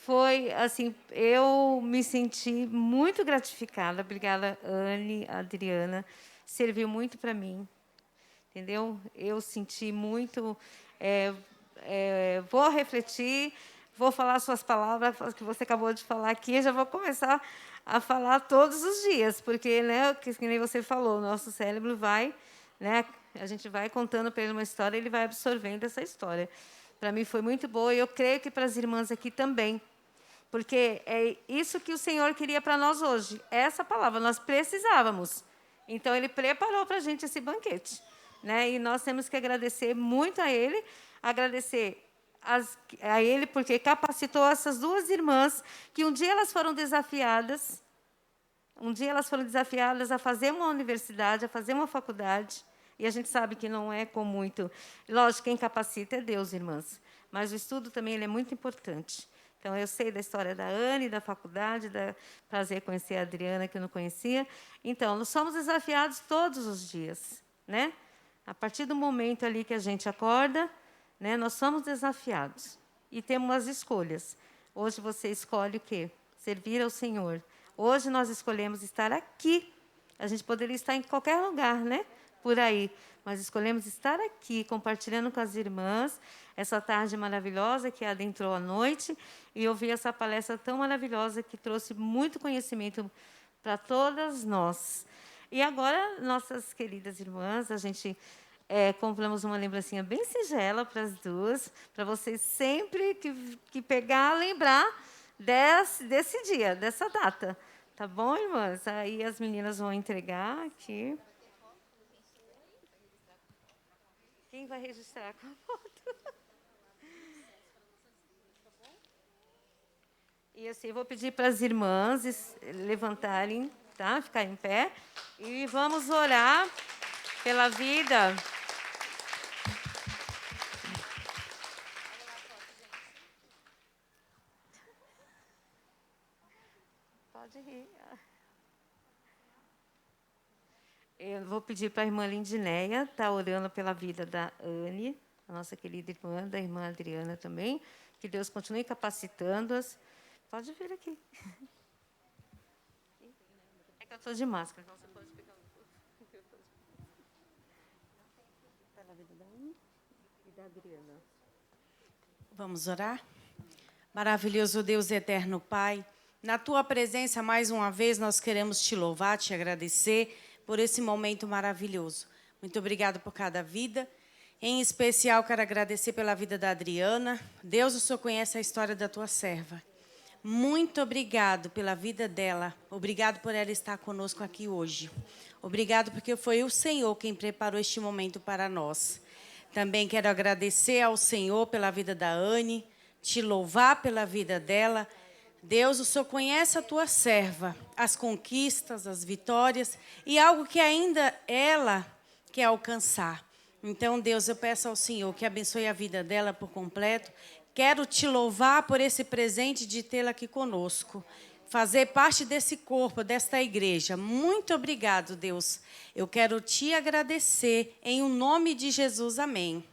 Foi, assim, eu me senti muito gratificada. Obrigada, Anne, Adriana. Serviu muito para mim, entendeu? Eu senti muito. Vou refletir, vou falar suas palavras que você acabou de falar aqui. Já vou começar a falar todos os dias, porque, né, que nem você falou, o nosso cérebro vai, né, a gente vai contando para ele uma história, ele vai absorvendo essa história. Para mim foi muito boa e eu creio que para as irmãs aqui também, porque é isso que o Senhor queria para nós hoje, essa palavra, nós precisávamos. Então, Ele preparou para a gente esse banquete, né? E nós temos que agradecer muito a Ele, agradecer a Ele porque capacitou essas duas irmãs, que um dia elas foram desafiadas a fazer uma universidade, a fazer uma faculdade, e a gente sabe que não é com muito. Lógico, quem capacita é Deus, irmãs, mas o estudo também ele é muito importante. Então, eu sei da história da Anne, da faculdade, prazer conhecer a Adriana, que eu não conhecia. Então, nós somos desafiados todos os dias, né? A partir do momento ali que a gente acorda, né, nós somos desafiados e temos as escolhas. Hoje você escolhe o quê? Servir ao Senhor. Hoje nós escolhemos estar aqui. A gente poderia estar em qualquer lugar, né? Por aí. Mas escolhemos estar aqui, compartilhando com as irmãs essa tarde maravilhosa que adentrou a noite e ouvir essa palestra tão maravilhosa que trouxe muito conhecimento para todas nós. E agora, nossas queridas irmãs, a gente compramos uma lembrancinha bem singela para as duas, para vocês sempre que pegar, lembrar desse dia, dessa data. Tá bom, irmãs? Aí as meninas vão entregar aqui. Quem vai registrar com a foto? E assim, eu vou pedir para as irmãs levantarem, tá? Ficar em pé. E vamos orar pela vida. Pode rir. Eu vou pedir para a irmã Lindinéia estar orando pela vida da Anne, a nossa querida irmã, da irmã Adriana também. Que Deus continue capacitando-as. Pode vir aqui. É que eu estou de máscara, então você pode pegar pela vida da Anne e da Adriana. Vamos orar? Maravilhoso Deus eterno Pai, na Tua presença, mais uma vez, nós queremos Te louvar, Te agradecer por esse momento maravilhoso. Muito obrigado por cada vida. Em especial, quero agradecer pela vida da Adriana. Deus, o Senhor conhece a história da Tua serva. Muito obrigado pela vida dela. Obrigado por ela estar conosco aqui hoje. Obrigado porque foi o Senhor quem preparou este momento para nós. Também quero agradecer ao Senhor pela vida da Anne, Te louvar pela vida dela. Deus, o Senhor conhece a Tua serva, as conquistas, as vitórias e algo que ainda ela quer alcançar. Então, Deus, eu peço ao Senhor que abençoe a vida dela por completo. Quero Te louvar por esse presente de tê-la aqui conosco, fazer parte desse corpo, desta igreja. Muito obrigado, Deus. Eu quero Te agradecer em o nome de Jesus. Amém.